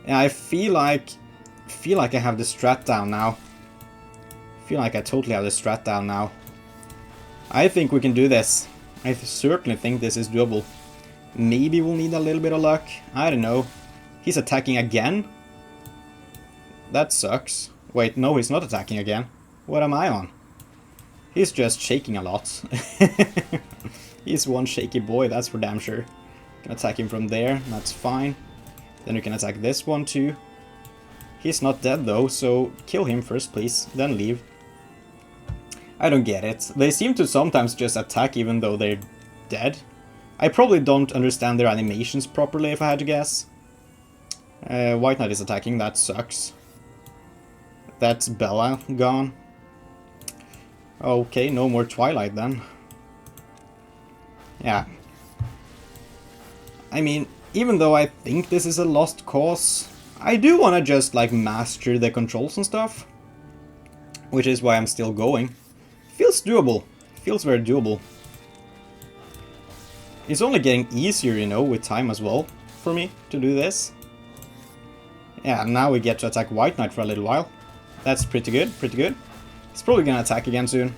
Yeah, I feel like I have the strat down now. Feel like I totally have the strat down now. I think we can do this. I certainly think this is doable. Maybe we'll need a little bit of luck. I don't know. He's attacking again? That sucks. Wait, no, he's not attacking again. What am I on? He's just shaking a lot. He's one shaky boy, that's for damn sure. Can attack him from there, that's fine. Then you can attack this one too. He's not dead though, so kill him first please, then leave. I don't get it. They seem to sometimes just attack even though they're dead. I probably don't understand their animations properly if I had to guess. WhiteNight is attacking, that sucks. That's Bella gone. Okay, no more Twilight then. Yeah. I mean, even though I think this is a lost cause, I do want to just like master the controls and stuff. Which is why I'm still going. Feels doable. Feels very doable. It's only getting easier, you know, with time as well for me to do this. Yeah, now we get to attack WhiteNight for a little while. That's pretty good, pretty good. He's probably gonna attack again soon.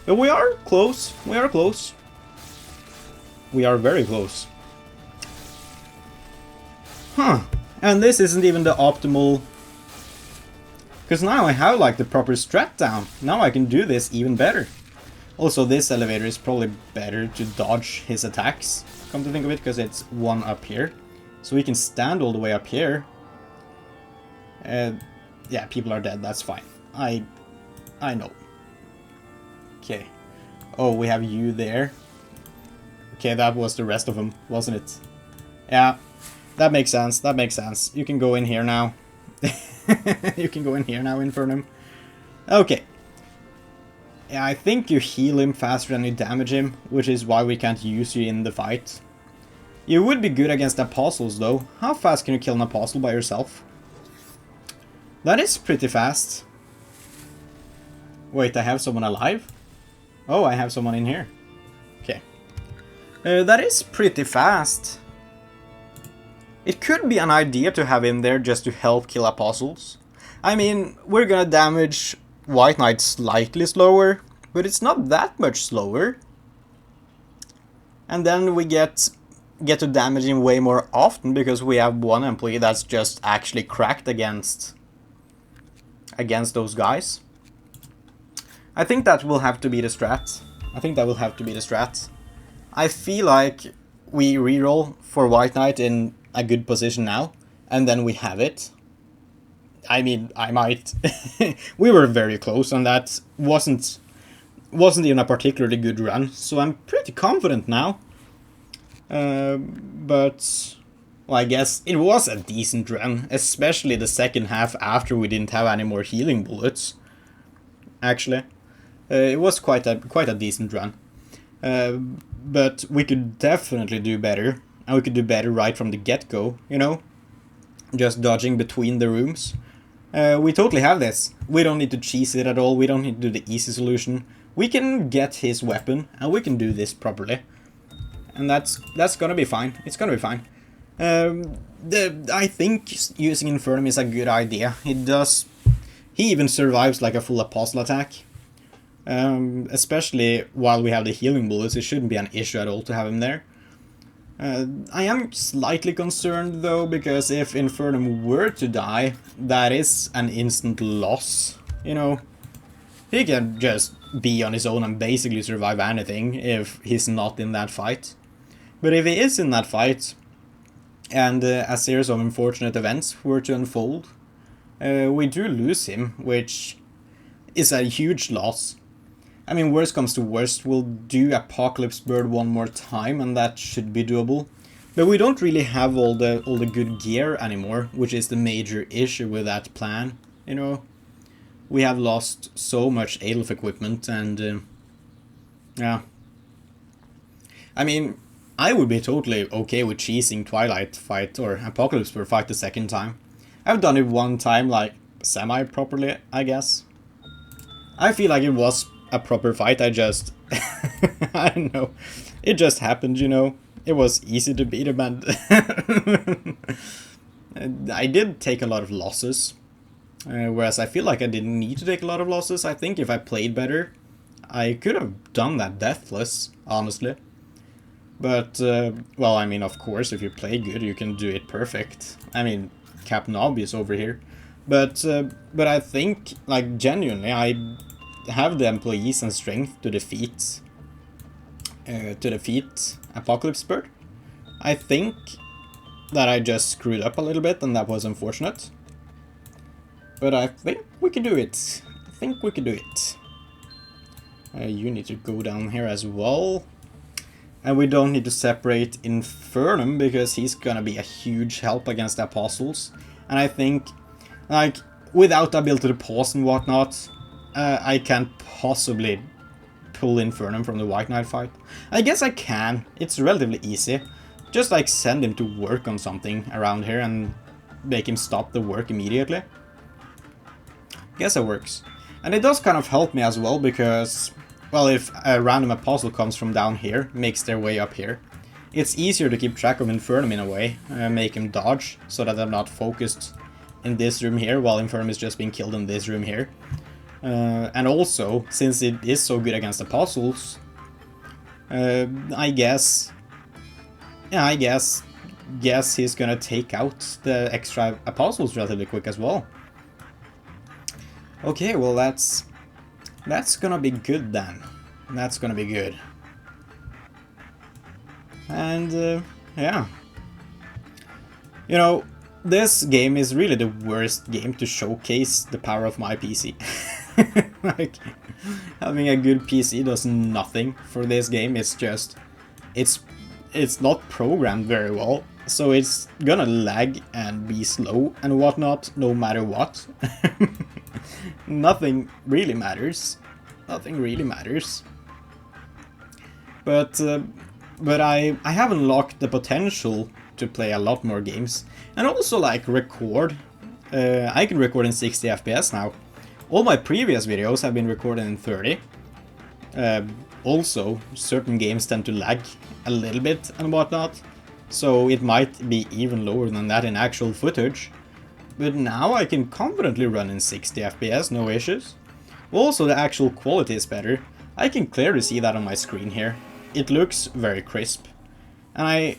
But we are close, we are close. We are very close. Huh, and this isn't even the optimal... Because now I have like the proper strat down. Now I can do this even better. Also, this elevator is probably better to dodge his attacks, come to think of it, because it's one up here. So we can stand all the way up here. Yeah, people are dead, that's fine. I know. Okay. Oh, we have you there. Okay, that was the rest of them, wasn't it? Yeah, that makes sense, that makes sense. You can go in here now. You can go in here now, Infernum. Okay. Yeah, I think you heal him faster than you damage him, which is why we can't use you in the fight. You would be good against apostles, though. How fast can you kill an apostle by yourself? That is pretty fast. Wait, I have someone alive? Oh, I have someone in here. Okay. That is pretty fast. It could be an idea to have him there just to help kill apostles. I mean, we're gonna damage WhiteNight slightly slower, but it's not that much slower. And then we get to damage him way more often because we have one employee that's just actually cracked against those guys. I think that will have to be the strat. I think that will have to be the strat. I feel like we reroll for WhiteNight in a good position now, and then we have it. I mean, I might. We were very close, and that wasn't even a particularly good run, so I'm pretty confident now. But well, I guess it was a decent run, especially the second half after we didn't have any more healing bullets. Actually, it was quite a decent run. But we could definitely do better, and we could do better right from the get-go, you know? Just dodging between the rooms. We totally have this. We don't need to cheese it at all, we don't need to do the easy solution. We can get his weapon, and we can do this properly. And that's gonna be fine, it's gonna be fine. I think using Infernum is a good idea. He even survives like a full apostle attack. Especially while we have the healing bullets, it shouldn't be an issue at all to have him there. I am slightly concerned though, because if Infernum were to die, that is an instant loss, you know. He can just be on his own and basically survive anything if he's not in that fight. But if he is in that fight, and a series of unfortunate events were to unfold, we do lose him, which is a huge loss. I mean, worst comes to worst, we'll do Apocalypse Bird one more time, and that should be doable. But we don't really have all the good gear anymore, which is the major issue with that plan, you know. We have lost so much ALEPH equipment, and yeah. I mean, I would be totally okay with cheesing Twilight fight or Apocalypse Bird fight the second time. I've done it one time, like, semi-properly, I guess. I feel like it was a proper fight, I just... I don't know. It just happened, you know. It was easy to beat him, and... I did take a lot of losses. Whereas I feel like I didn't need to take a lot of losses. I think if I played better, I could have done that deathless, honestly. But, well, I mean, of course, if you play good, you can do it perfect. I mean, Captain Obvious over here. But I think, like, genuinely, I have the employees and strength to defeat Apocalypse Bird. I think that I just screwed up a little bit, and that was unfortunate. But I think we can do it. I think we can do it. You need to go down here as well. And we don't need to separate Infernum, because he's gonna be a huge help against the Apostles. And I think, like, without the ability to pause and whatnot, I can't possibly pull Infernum from the WhiteNight fight. I guess I can. It's relatively easy. Just, like, send him to work on something around here and make him stop the work immediately. Guess it works. And it does kind of help me as well, because, well, if a random apostle comes from down here, makes their way up here, it's easier to keep track of Infernum in a way, make him dodge, so that I'm not focused in this room here, while Infernum is just being killed in this room here. And also, since it is so good against apostles, I guess he's gonna take out the extra apostles relatively quick as well. Okay, well that's gonna be good then. That's gonna be good. And yeah. You know, this game is really the worst game to showcase the power of my PC. Like, having a good PC does nothing for this game. It's just, it's not programmed very well. So it's gonna lag and be slow and whatnot, no matter what. Nothing really matters. Nothing really matters. But I have unlocked the potential to play a lot more games. And also, like, record. I can record in 60 FPS now. All my previous videos have been recorded in 30. Also, certain games tend to lag a little bit and whatnot. So it might be even lower than that in actual footage. But now I can confidently run in 60 FPS, no issues. Also, the actual quality is better. I can clearly see that on my screen here. It looks very crisp. And I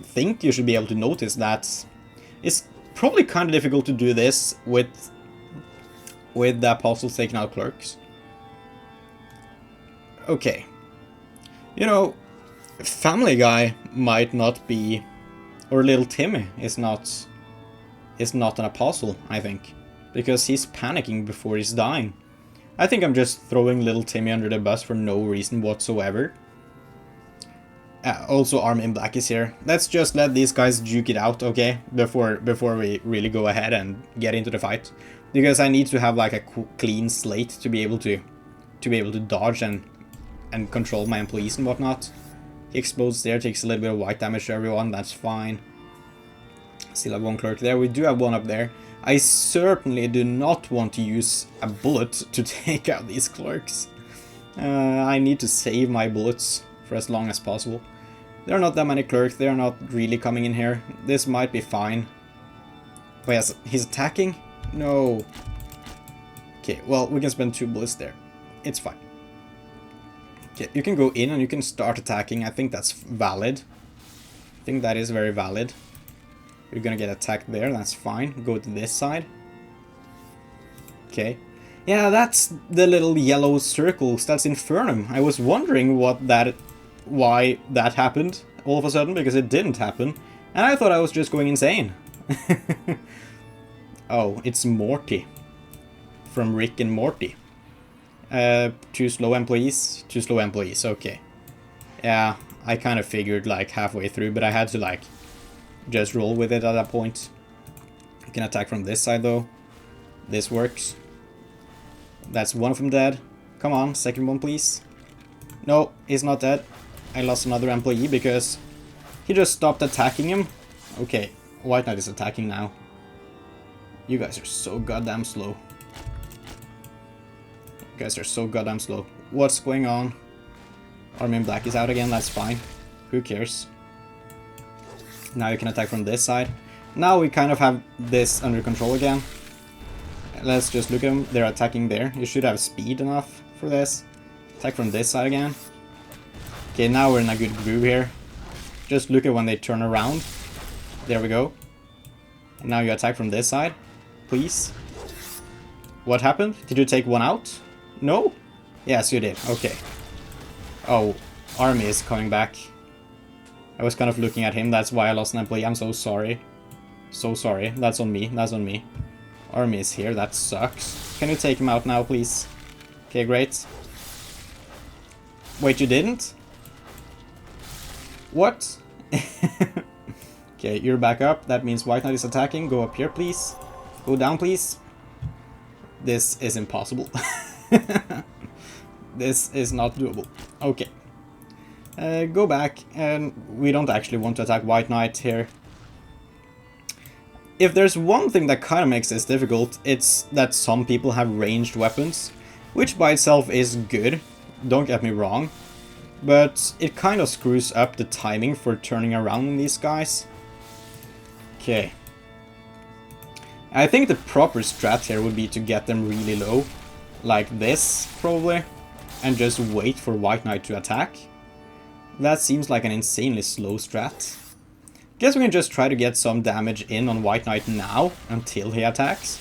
think you should be able to notice that it's probably kind of difficult to do this with the apostles taking out clerks. Okay. You know, Family Guy might not be, or Little Timmy is not an apostle, I think, because he's panicking before he's dying. I think I'm just throwing Little Timmy under the bus for no reason whatsoever. Also, Armin Black is here. Let's just let these guys juke it out, okay? Before we really go ahead and get into the fight, because I need to have like a clean slate to be able to dodge and control my employees and whatnot. He explodes there, takes a little bit of white damage to everyone. That's fine. Still have one clerk there. We do have one up there. I certainly do not want to use a bullet to take out these clerks. I need to save my bullets for as long as possible. There are not that many clerks. They are not really coming in here. This might be fine. Oh yes, he's attacking? No. Okay, well, we can spend 2 bullets there. It's fine. Okay, you can go in and you can start attacking. I think that's valid. I think that is very valid. You're gonna get attacked there, that's fine. Go to this side. Okay. Yeah, that's the little yellow circles. That's Infernum. I was wondering why that happened all of a sudden, because it didn't happen. And I thought I was just going insane. Oh, it's Morty. From Rick and Morty. Too slow employees. Too slow employees, okay. Yeah, I kind of figured like halfway through, but I had to like just roll with it at that point. You can attack from this side though. This works. That's one of them dead. Come on, second one please. No, he's not dead. I lost another employee because he just stopped attacking him. Okay, WhiteNight is attacking now. You guys are so goddamn slow. You guys are so goddamn slow. What's going on? Army in Black is out again, that's fine. Who cares? Now you can attack from this side. Now we kind of have this under control again. Let's just look at them. They're attacking there. You should have speed enough for this. Attack from this side again. Okay, now we're in a good groove here. Just look at when they turn around. There we go. And now you attack from this side. Please. What happened? Did you take one out? No? Yes, you did. Okay. Oh, army is coming back. I was kind of looking at him. That's why I lost an employee. I'm so sorry. So sorry. That's on me. That's on me. Army is here. That sucks. Can you take him out now, please? Okay, great. Wait, you didn't? What? Okay, you're back up. That means WhiteNight is attacking. Go up here, please. Go down, please. This is impossible. This is not doable. Okay. Go back, and we don't actually want to attack WhiteNight here. If there's one thing that kind of makes this difficult, it's that some people have ranged weapons, which by itself is good, don't get me wrong, but it kind of screws up the timing for turning around on these guys. Okay. I think the proper strat here would be to get them really low, like this, probably, and just wait for WhiteNight to attack. That seems like an insanely slow strat. Guess we can just try to get some damage in on WhiteNight now, until he attacks.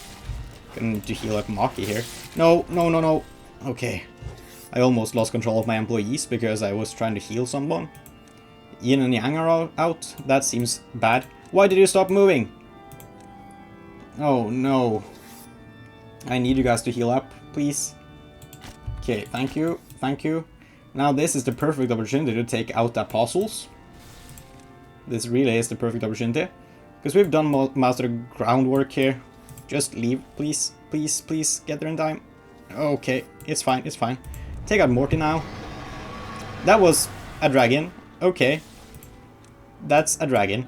Gonna need to heal up Maki here. No, no, no, no. Okay. I almost lost control of my employees because I was trying to heal someone. Yin and Yang are out. That seems bad. Why did you stop moving? Oh, no. I need you guys to heal up, please. Okay, thank you. Thank you. Now this is the perfect opportunity to take out the apostles. This really is the perfect opportunity. Because we've done most of the groundwork here. Just leave, please. Please, please, get there in time. Okay, it's fine, it's fine. Take out Morty now. That was a dragon. Okay. That's a dragon.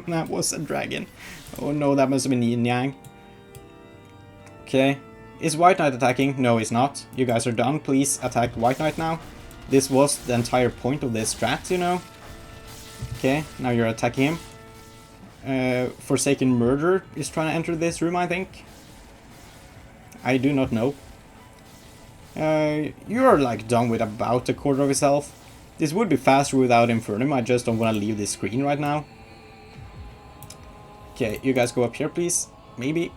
That was a dragon. Oh no, that must have been Yin Yang. Okay. Is WhiteNight attacking? No, he's not. You guys are done. Please attack WhiteNight now. This was the entire point of this strat, you know. Okay, now you're attacking him. Forsaken Murder is trying to enter this room, I think. I do not know. You're like done with about a quarter of his health. This would be faster without Infernum. I just don't want to leave this screen right now. Okay, you guys go up here, please. Maybe.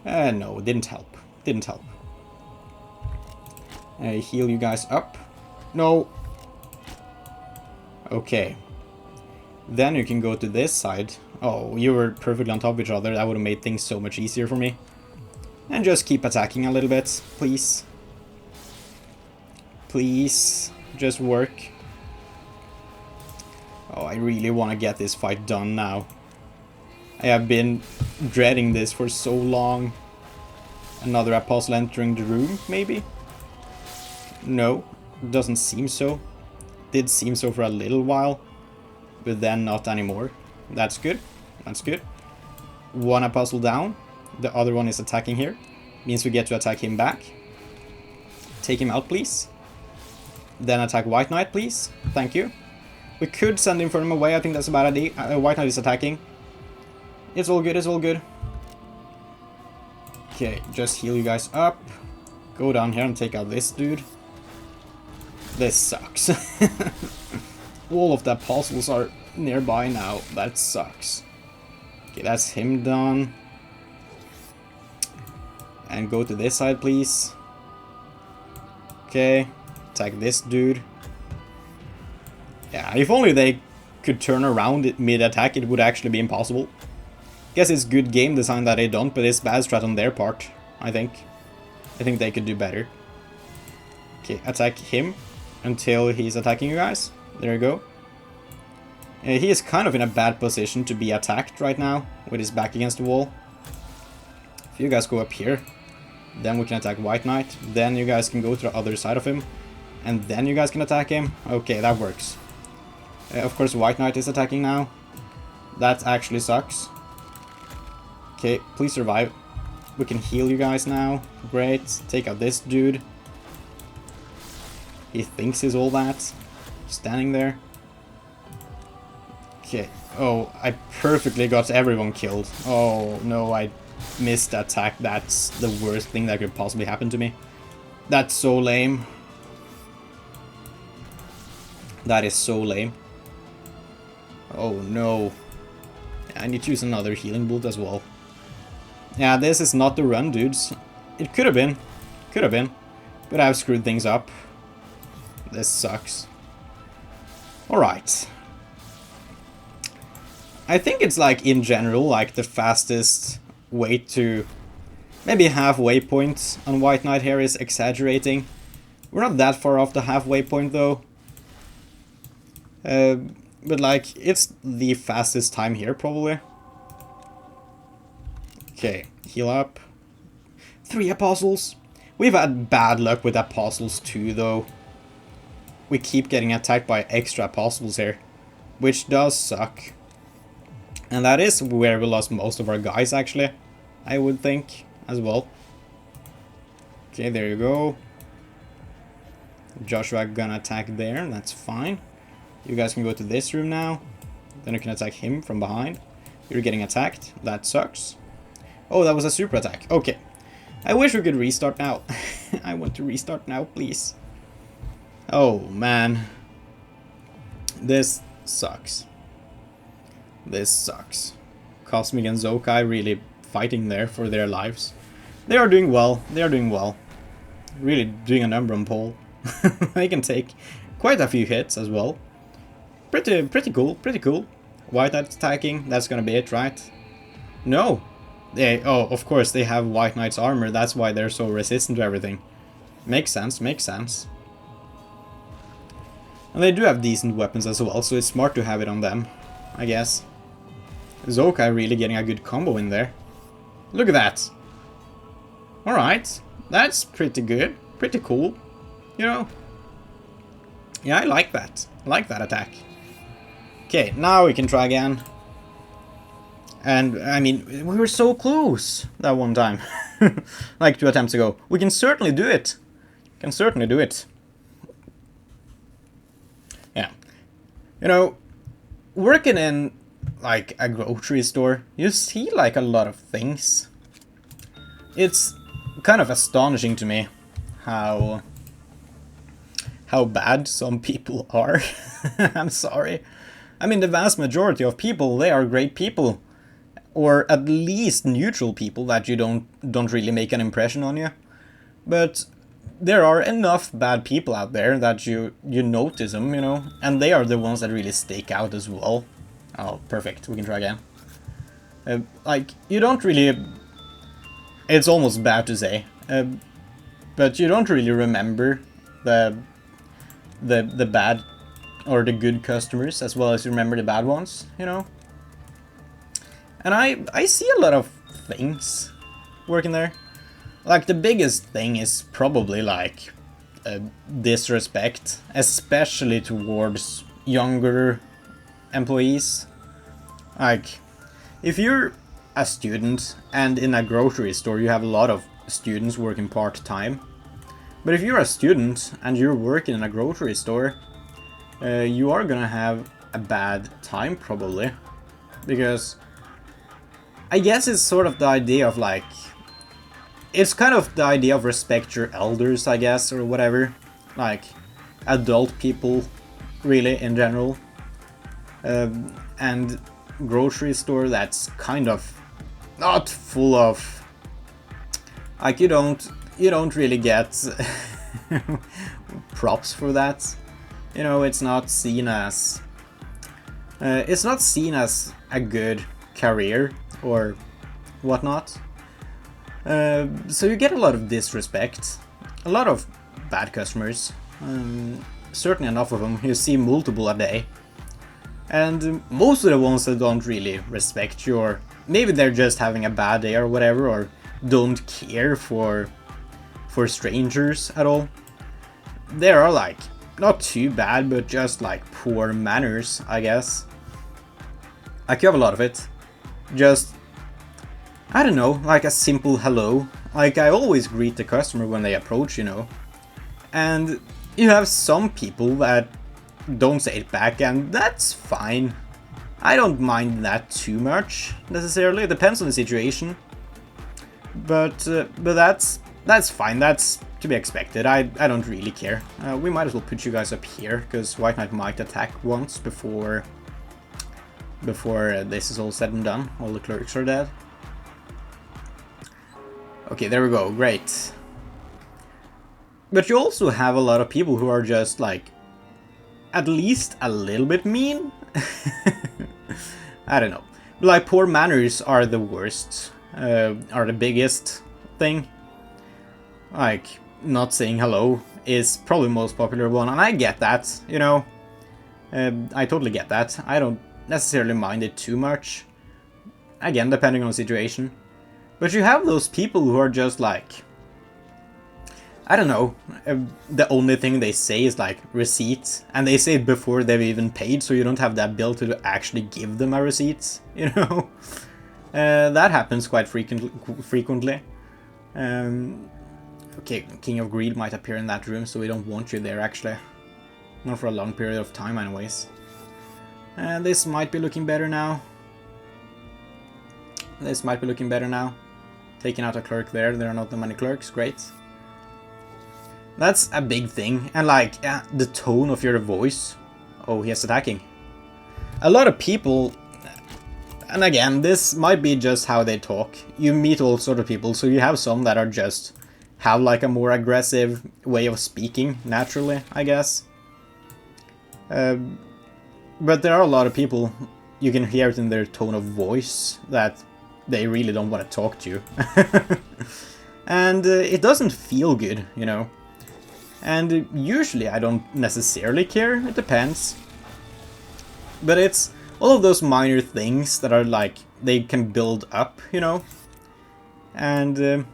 No, didn't help. Didn't help. Heal you guys up. No. Okay. Then you can go to this side. Oh, you were perfectly on top of each other. That would have made things so much easier for me. And just keep attacking a little bit, please. Please. Just work. Oh, I really want to get this fight done now. I have been dreading this for so long. Another apostle entering the room, maybe? No, doesn't seem so. Did seem so for a little while, but then not anymore. That's good. That's good. One apostle down. The other one is attacking here. Means we get to attack him back. Take him out, please. Then attack WhiteNight, please. Thank you. We could send Infernum away. I think that's a bad idea. WhiteNight is attacking. It's all good. It's all good. Okay, just heal you guys up. Go down here and take out this dude. This sucks. All of the apostles are nearby now. That sucks. Okay, that's him done. And go to this side, please. Okay, attack this dude. Yeah, if only they could turn around mid-attack, it would actually be impossible. Guess it's good game design that they don't, but it's bad strat on their part, I think. I think they could do better. Okay, attack him until he's attacking you guys. There you go. He is kind of in a bad position to be attacked right now, with his back against the wall. If you guys go up here, then we can attack WhiteNight. Then you guys can go to the other side of him, and then you guys can attack him. Okay, that works. Of course, WhiteNight is attacking now. That actually sucks. Okay, please survive. We can heal you guys now. Great. Take out this dude. He thinks he's all that. Standing there. Okay. Oh, I perfectly got everyone killed. Oh, no, I missed that attack. That's the worst thing that could possibly happen to me. That's so lame. That is so lame. Oh, no. I need to use another healing bolt as well. Yeah, this is not the run, dudes. It could have been. Could have been. But I've screwed things up. This sucks. Alright. I think it's like, in general, like the fastest way to... Maybe halfway point on WhiteNight here is exaggerating. We're not that far off the halfway point, though. But like, it's the fastest time here, probably. Okay, heal up. 3 apostles. We've had bad luck with apostles too, though. We keep getting attacked by extra apostles here, which does suck. And that is where we lost most of our guys, actually, I would think, as well. Okay, there you go. Joshua gonna attack there, that's fine. You guys can go to this room now. Then you can attack him from behind. You're getting attacked, that sucks. Oh, that was a super attack. Okay. I wish we could restart now. I want to restart now, please. Oh, man. This sucks. This sucks. Cosmic and Zokai really fighting there for their lives. They are doing well. They are doing well. Really doing a number on pole. They can take quite a few hits as well. Pretty cool. Pretty cool. WhiteNight attacking. That's gonna be it, right? No. Oh, of course, they have WhiteNight's armor, that's why they're so resistant to everything. Makes sense, makes sense. And they do have decent weapons as well, so it's smart to have it on them, I guess. Zokai really getting a good combo in there. Look at that! Alright, that's pretty good, pretty cool, you know. Yeah, I like that attack. Okay, now we can try again. And, I mean, we were so close that one time. Like 2 attempts ago. We can certainly do it. Can certainly do it. Yeah. You know, working in, like, a grocery store, you see, like, a lot of things. It's kind of astonishing to me how bad some people are. I'm sorry. I mean, the vast majority of people, they are great people. Or at least neutral people that you don't really make an impression on you. But there are enough bad people out there that you notice them, you know, and they are the ones that really stick out as well. Oh, perfect. We can try again. Like, you don't really... It's almost bad to say, but you don't really remember the bad or the good customers as well as you remember the bad ones, you know. And I see a lot of things working there. Like, the biggest thing is probably, like, disrespect, especially towards younger employees. Like, if you're a student and in a grocery store you have a lot of students working part-time, but if you're a student and you're working in a grocery store, you are gonna have a bad time probably, because I guess it's sort of the idea of, like, it's kind of the idea of respect your elders, I guess, or whatever. Like, adult people, really, in general. And grocery store that's kind of not full of Like, you don't really get props for that. You know, it's not seen as a good career or whatnot. So you get a lot of disrespect, a lot of bad customers, certainly enough of them. You see multiple a day, and most of the ones that don't really respect you, or maybe they're just having a bad day or whatever, or don't care for strangers at all. They are like not too bad, but just like poor manners, I guess. Like, you have a lot of it. Just, I don't know, like a simple hello. Like, I always greet the customer when they approach, you know. And you have some people that don't say it back, and that's fine. I don't mind that too much, necessarily. It depends on the situation. But that's fine. That's to be expected. I don't really care. We might as well put you guys up here, because WhiteNight might attack once before this is all said and done. All the clerks are dead. Okay, there we go. Great. But you also have a lot of people who are just like at least a little bit mean. I don't know. Like, poor manners are the worst. Are the biggest thing. Like, not saying hello is probably the most popular one, and I get that, you know. I totally get that. I don't necessarily mind it too much. Again, depending on the situation. But you have those people who are just like, I don't know, the only thing they say is like receipt, and they say it before they've even paid, so you don't have the ability to actually give them a receipt, you know. That happens quite frequently. Okay, King of Greed might appear in that room, so we don't want you there, actually. Not for a long period of time, anyways. This might be looking better now. This might be looking better now. Taking out a clerk there. There are not that many clerks. Great. That's a big thing. And like, the tone of your voice. Oh, he is attacking. A lot of people... And again, this might be just how they talk. You meet all sorts of people, so you have some that are just... have like a more aggressive way of speaking, naturally, I guess. But there are a lot of people, you can hear it in their tone of voice, that they really don't want to talk to you. And it doesn't feel good, you know. And usually I don't necessarily care, it depends. But it's all of those minor things that are like, they can build up, you know. And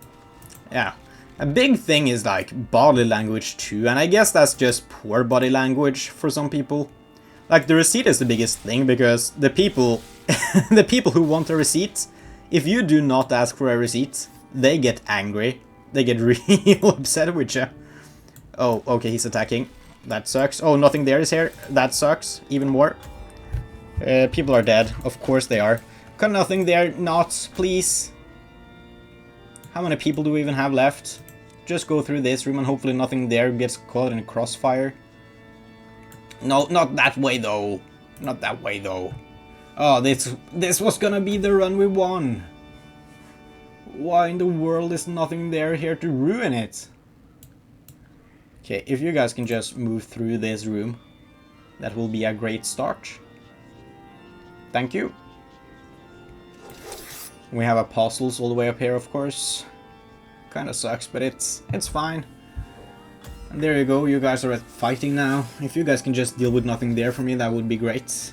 yeah, a big thing is like body language too, and I guess that's just poor body language for some people. Like, the receipt is the biggest thing, because the people the people who want a receipt, if you do not ask for a receipt, they get angry. They get real upset with you. Oh, okay, he's attacking. That sucks. Oh, nothing there is here. That sucks. Even more. People are dead. Of course they are. Got nothing there. Not, please. How many people do we even have left? Just go through this room and hopefully nothing there gets caught in a crossfire. No, not that way though. Not that way though. Oh, this was gonna be the run we won. Why in the world is nothing there here to ruin it? Okay, if you guys can just move through this room, that will be a great start. Thank you. We have apostles all the way up here, of course. Kinda sucks, but it's fine. And there you go, you guys are fighting now. If you guys can just deal with nothing there for me, that would be great.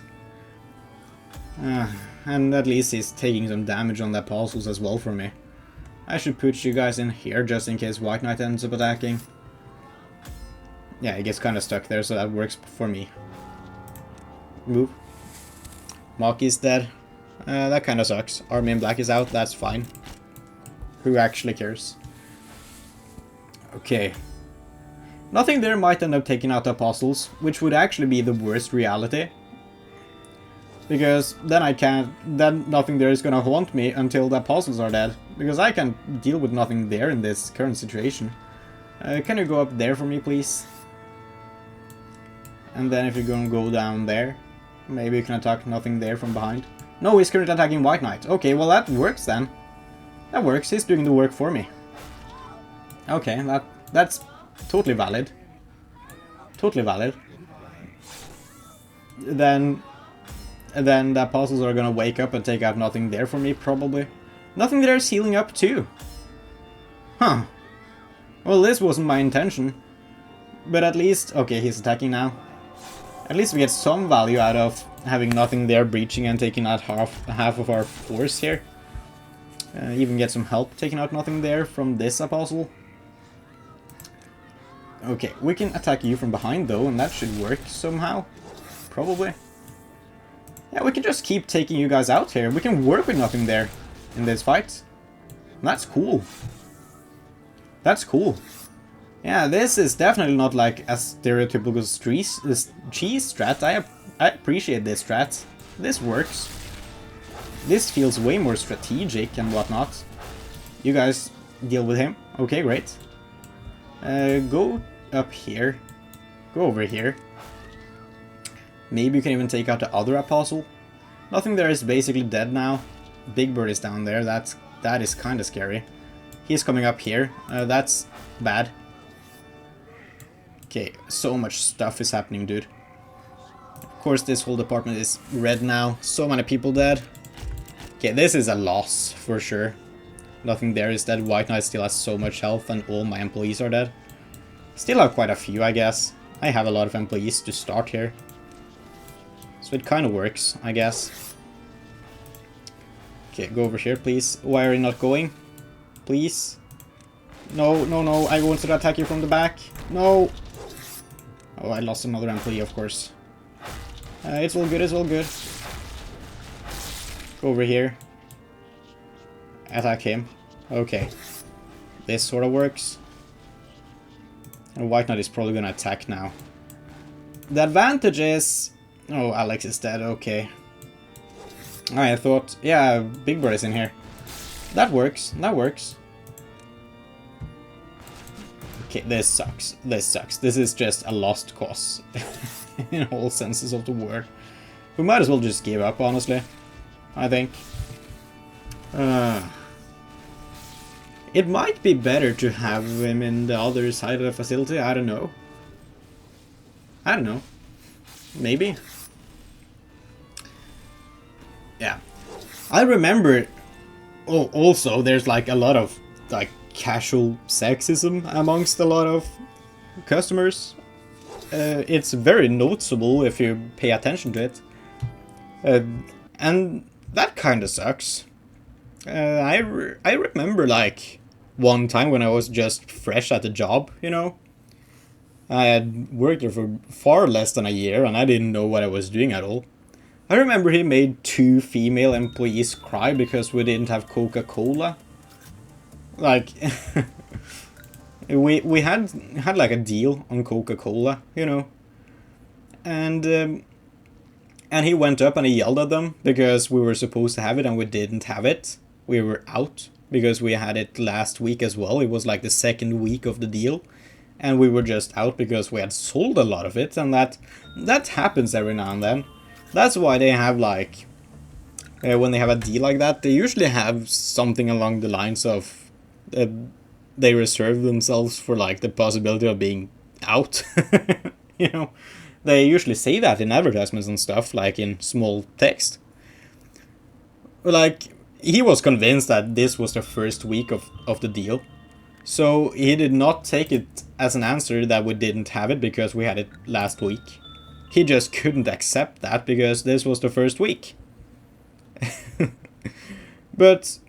And at least he's taking some damage on the apostles as well for me. I should put you guys in here just in case WhiteNight ends up attacking. Yeah, he gets kinda stuck there, so that works for me. Move. Maki's dead. That kinda sucks. Army in black is out, that's fine. Who actually cares? Okay. Nothing there might end up taking out the apostles, which would actually be the worst reality. Because then nothing there is gonna haunt me until the apostles are dead. Because I can deal with nothing there in this current situation. Can you go up there for me, please? And then if you're gonna go down there, maybe you can attack nothing there from behind. No, he's currently attacking WhiteNight. Okay, well that works then. That works, he's doing the work for me. Okay, that's totally valid. Totally valid. Then the apostles are gonna wake up and take out nothing there for me, probably. Nothing there is healing up too. Huh. Well, this wasn't my intention. But at least... Okay, he's attacking now. At least we get some value out of having nothing there breaching and taking out half of our force here. Even get some help taking out nothing there from this apostle. Okay, we can attack you from behind though, and that should work somehow. Probably. Yeah, we can just keep taking you guys out here. We can work with nothing there in this fight. That's cool. That's cool. Yeah, this is definitely not like a stereotypical cheese strat. I appreciate this strat. This works. This feels way more strategic and whatnot. You guys deal with him. Okay, great. Go up here. Go over here. Maybe you can even take out the other apostle. Nothing there is basically dead now. Big Bird is down there. That is kind of scary. He's coming up here. That's bad. Okay, so much stuff is happening, dude. Of course, this whole department is red now. So many people dead. Okay, this is a loss for sure. Nothing there is dead. WhiteNight still has so much health and all my employees are dead. Still have quite a few, I guess. I have a lot of employees to start here. So it kind of works, I guess. Okay, go over here, please. Why are you not going? Please? No, no, no. I wanted to attack you from the back. No! Oh, I lost another employee, of course. It's all good, it's all good. Go over here. Attack him. Okay. This sort of works. And WhiteNight is probably gonna attack now. The advantage is... Oh, Alex is dead, okay. I thought... Yeah, Big Bird is in here. That works, that works. Okay, this sucks. This sucks. This is just a lost cause. In all senses of the word. We might as well just give up, honestly. I think. It might be better to have him in the other side of the facility. I don't know. I don't know. Maybe. Yeah. I remember... Oh, also, there's like a lot of like casual sexism amongst a lot of customers. It's very noticeable if you pay attention to it. And that kind of sucks. I remember like one time when I was just fresh at the job, you know. I had worked there for far less than a year and I didn't know what I was doing at all. I remember he made 2 female employees cry because we didn't have Coca-Cola. Like, we had like a deal on Coca-Cola, you know. And he went up and he yelled at them because we were supposed to have it and we didn't have it. We were out because we had it last week as well. It was like the 2nd week of the deal. And we were just out because we had sold a lot of it. And that happens every now and then. That's why they have like... when they have a deal like that, they usually have something along the lines of... they reserve themselves for like the possibility of being out. You know? They usually say that in advertisements and stuff, like in small text. Like, he was convinced that this was the 1st week of the deal. So he did not take it as an answer that we didn't have it because we had it last week. He just couldn't accept that because this was the 1st week. But...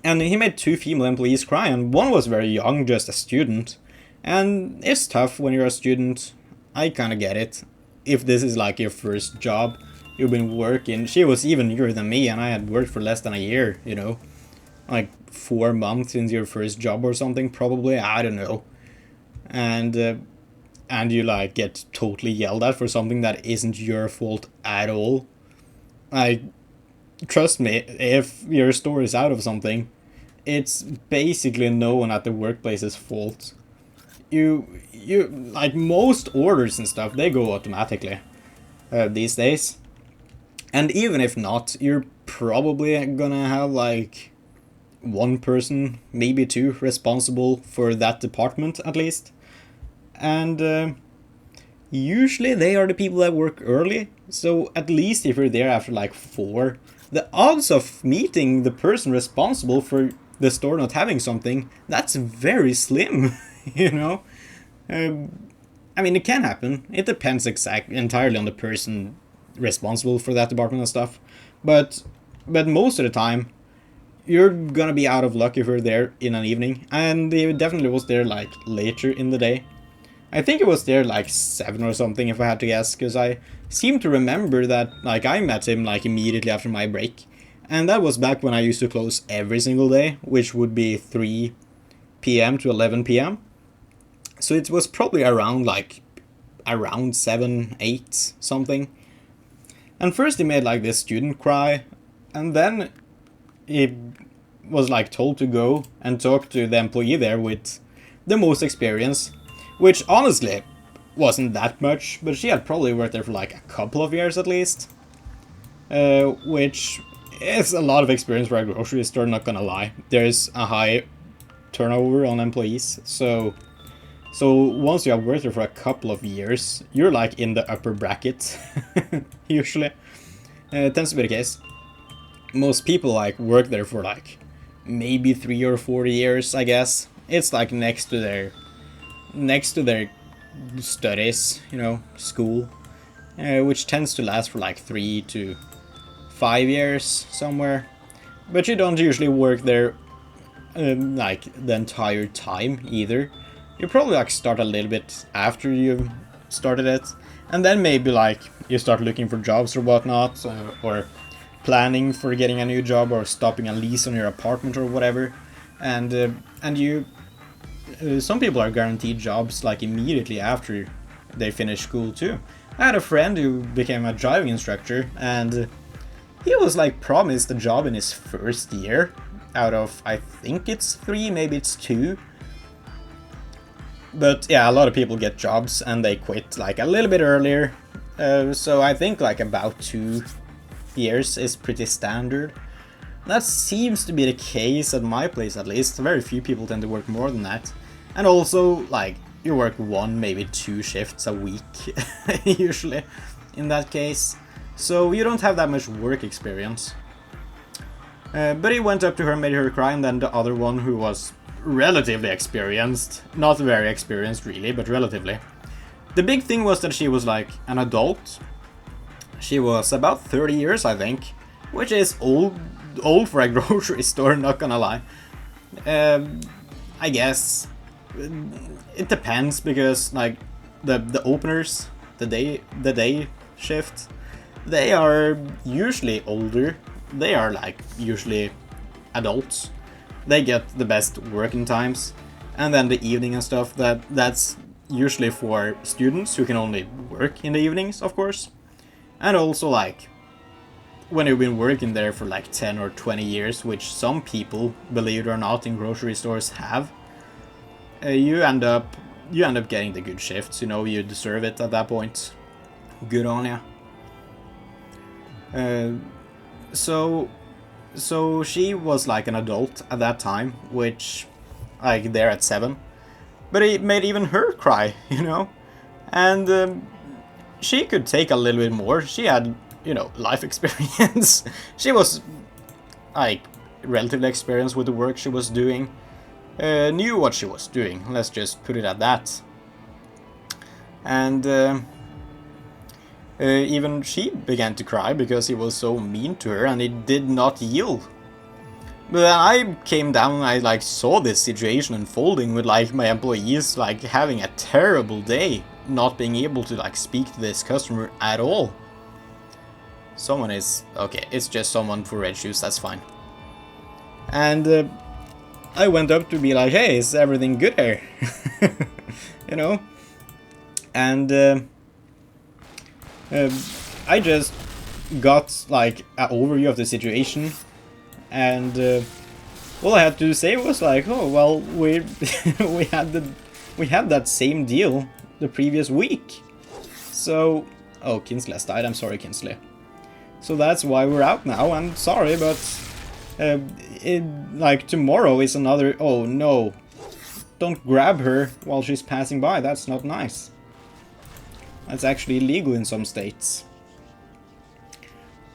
And he made 2 female employees cry, and one was very young, just a student. And it's tough when you're a student. I kinda get it. If this is like your first job, you've been working... She was even younger than me, and I had worked for less than a year, you know. Like 4 months into your first job or something, probably. I don't know. And you like get totally yelled at for something that isn't your fault at all. Trust me, if your store is out of something, it's basically no one at the workplace's fault. You like most orders and stuff, they go automatically these days. And even if not, you're probably gonna have like one person, maybe two, responsible for that department at least. And usually they are the people that work early, so at least if you're there after like 4, the odds of meeting the person responsible for the store not having something, that's very slim, you know? I mean, it can happen. It depends entirely on the person responsible for that department and stuff. But most of the time, you're gonna be out of luck if you're there in an evening. And he definitely was there like later in the day. I think it was there like 7 or something if I had to guess, because I seem to remember that like I met him like immediately after my break. And that was back when I used to close every single day, which would be 3 p.m. to 11 p.m. So it was probably around 7, 8 something. And first he made like this student cry, and then he was like told to go and talk to the employee there with the most experience, which honestly wasn't that much, but she had probably worked there for like a couple of years at least, which is a lot of experience for a grocery store, not gonna lie. There's a high turnover on employees, so once you have worked there for a couple of years, you're like in the upper bracket, usually. It tends to be the case. Most people like work there for like maybe 3 or 4 years, I guess. It's like next to their studies, you know, school, which tends to last for like 3 to 5 years somewhere. But you don't usually work there like the entire time either. You probably like start a little bit after you've started it, and then maybe like you start looking for jobs or whatnot, or planning for getting a new job, or stopping a lease on your apartment or whatever, and you some people are guaranteed jobs like immediately after they finish school too. I had a friend who became a driving instructor, and he was like promised a job in his first year out of, I think it's 3, maybe it's 2. But yeah, a lot of people get jobs and they quit like a little bit earlier. So I think like about 2 years is pretty standard. That seems to be the case at my place at least. Very few people tend to work more than that. And also like you work 1, maybe 2 shifts a week usually in that case. So you don't have that much work experience. But he went up to her, made her cry, and then the other one who was relatively experienced, not very experienced really, but relatively. The big thing was that she was like an adult. She was about 30 years, I think, which is old for a grocery store, not gonna lie. I guess it depends, because like the openers, the day shift, they are usually older. They are like usually adults. They get the best working times, and then the evening and stuff, that's usually for students who can only work in the evenings, of course. And also like when you've been working there for like 10 or 20 years, which some people, believe it or not, in grocery stores have, you end up getting the good shifts, you know, you deserve it at that point. Good on ya. So she was like an adult at that time, which, like, there at 7. But it made even her cry, you know? And she could take a little bit more. She had, you know, life experience. She was, like, relatively experienced with the work she was doing. Knew what she was doing, let's just put it at that. And even she began to cry because he was so mean to her and he did not yield. But then I came down and I like saw this situation unfolding with like my employees like having a terrible day, not being able to like speak to this customer at all. Someone is... okay, it's just someone for red shoes, that's fine. And I went up to be like, hey, is everything good here? You know? And I just got like an overview of the situation, and all I had to say was like, oh well, we had that same deal the previous week. So, oh, Kinsley has died. I'm sorry, Kinsley. So that's why we're out now. I'm sorry, but Like, tomorrow is another... Oh, no. Don't grab her while she's passing by. That's not nice. That's actually illegal in some states.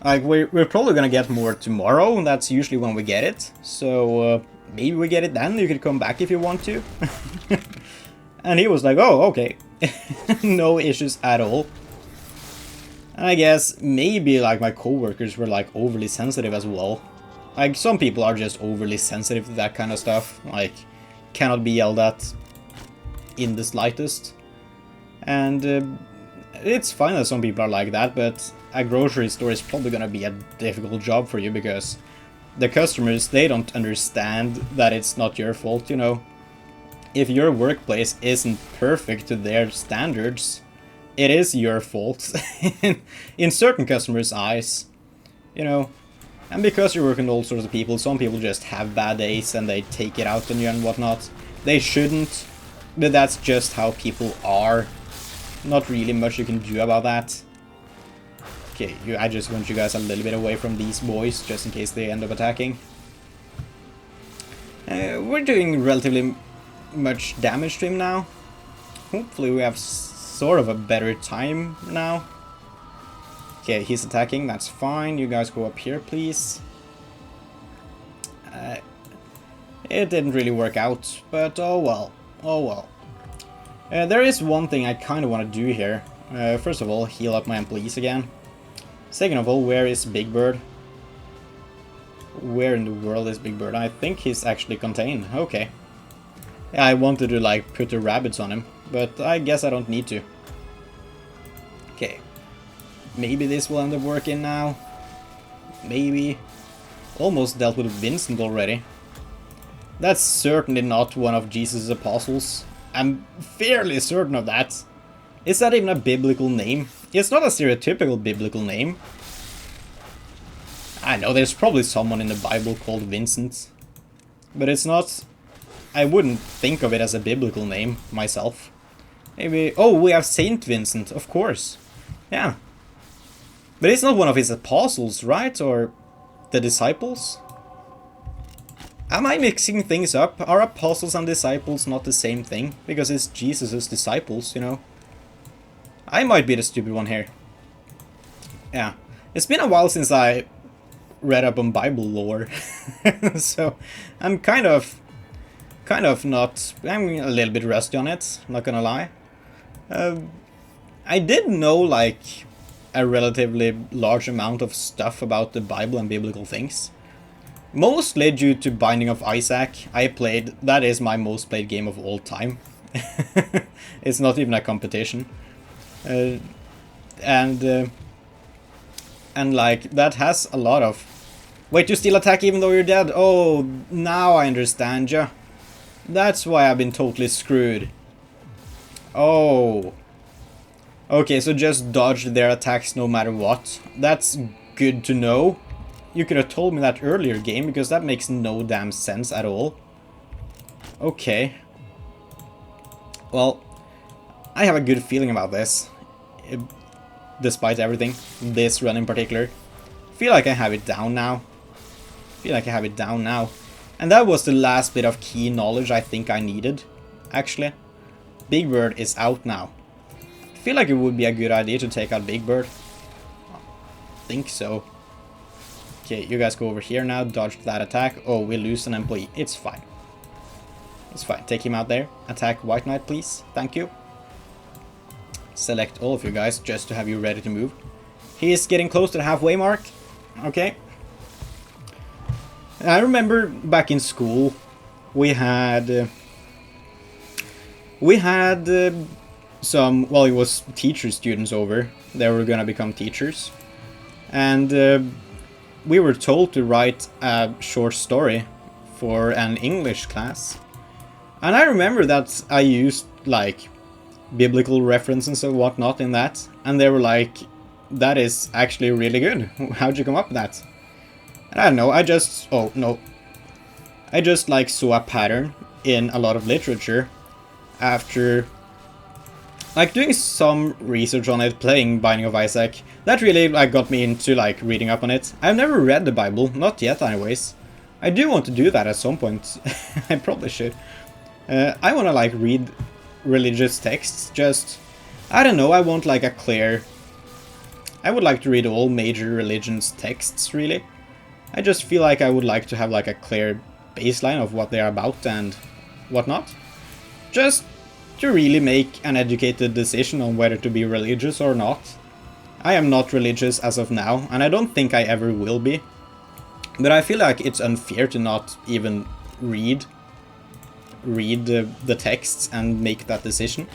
Like, we're probably gonna get more tomorrow. That's usually when we get it. So, maybe we get it then. You could come back if you want to. And he was like, oh, okay. No issues at all. And I guess maybe, like, my coworkers were, like, overly sensitive as well. Like, some people are just overly sensitive to that kind of stuff. Like, cannot be yelled at in the slightest. And it's fine that some people are like that, but a grocery store is probably gonna be a difficult job for you, because the customers, they don't understand that it's not your fault, you know. If your workplace isn't perfect to their standards, it is your fault in certain customers' eyes, you know. And because you're working with all sorts of people, some people just have bad days and they take it out on you and whatnot. They shouldn't, but that's just how people are. Not really much you can do about that. Okay, I just want you guys a little bit away from these boys, just in case they end up attacking. We're doing relatively much damage to him now. Hopefully we have sort of a better time now. Okay, he's attacking, that's fine. You guys go up here, please. It didn't really work out, but oh well. Oh well. There is one thing I kind of want to do here. First of all, heal up my employees again. Second of all, where is Big Bird? Where in the world is Big Bird? I think he's actually contained. Okay. Yeah, I wanted to, like, put the rabbits on him, but I guess I don't need to. Okay. Maybe this will end up working now. Maybe. Almost dealt with Vincent already. That's certainly not one of Jesus' apostles. I'm fairly certain of that. Is that even a biblical name? It's not a stereotypical biblical name. I know there's probably someone in the Bible called Vincent. But it's not... I wouldn't think of it as a biblical name, myself. Maybe... Oh, we have Saint Vincent, of course. Yeah. But it's not one of his apostles, right? Or the disciples? Am I mixing things up? Are apostles and disciples not the same thing? Because it's Jesus' disciples, you know? I might be the stupid one here. Yeah. It's been a while since I read up on Bible lore. So, I'm kind of not... I'm a little bit rusty on it, not gonna lie. I did know, like, a relatively large amount of stuff about the Bible and biblical things. Mostly due to Binding of Isaac. That is my most played game of all time. It's not even a competition. And like, that has a lot of... Wait, you still attack even though you're dead? Oh, now I understand ya. That's why I've been totally screwed. Oh. Okay, so just dodge their attacks no matter what. That's good to know. You could have told me that earlier game, because that makes no damn sense at all. Okay. Well, I have a good feeling about this. Despite everything. This run in particular. Feel like I have it down now. And that was the last bit of key knowledge I think I needed, actually. Big Bird is out now. I feel like it would be a good idea to take out Big Bird. I think so. Okay, you guys go over here now, dodge that attack. Oh, we lose an employee. It's fine. It's fine. Take him out there. Attack WhiteNight, please. Thank you. Select all of you guys just to have you ready to move. He is getting close to the halfway mark. Okay. I remember back in school, we had some, well, it was teacher students over. They were gonna become teachers. And we were told to write a short story for an English class. And I remember that I used, like, biblical references and whatnot in that. And they were like, that is actually really good. How'd you come up with that? And I don't know, I just like saw a pattern in a lot of literature after, like, doing some research on it, playing Binding of Isaac. That really, like, got me into, like, reading up on it. I've never read the Bible, not yet anyways. I do want to do that at some point. I probably should. I want to like read religious texts, just... I don't know, I want like a clear... I would like to read all major religions' texts, really. I just feel like I would like to have like a clear baseline of what they are about and whatnot. Just to really make an educated decision on whether to be religious or not. I am not religious as of now, and I don't think I ever will be. But I feel like it's unfair to not even read the texts and make that decision.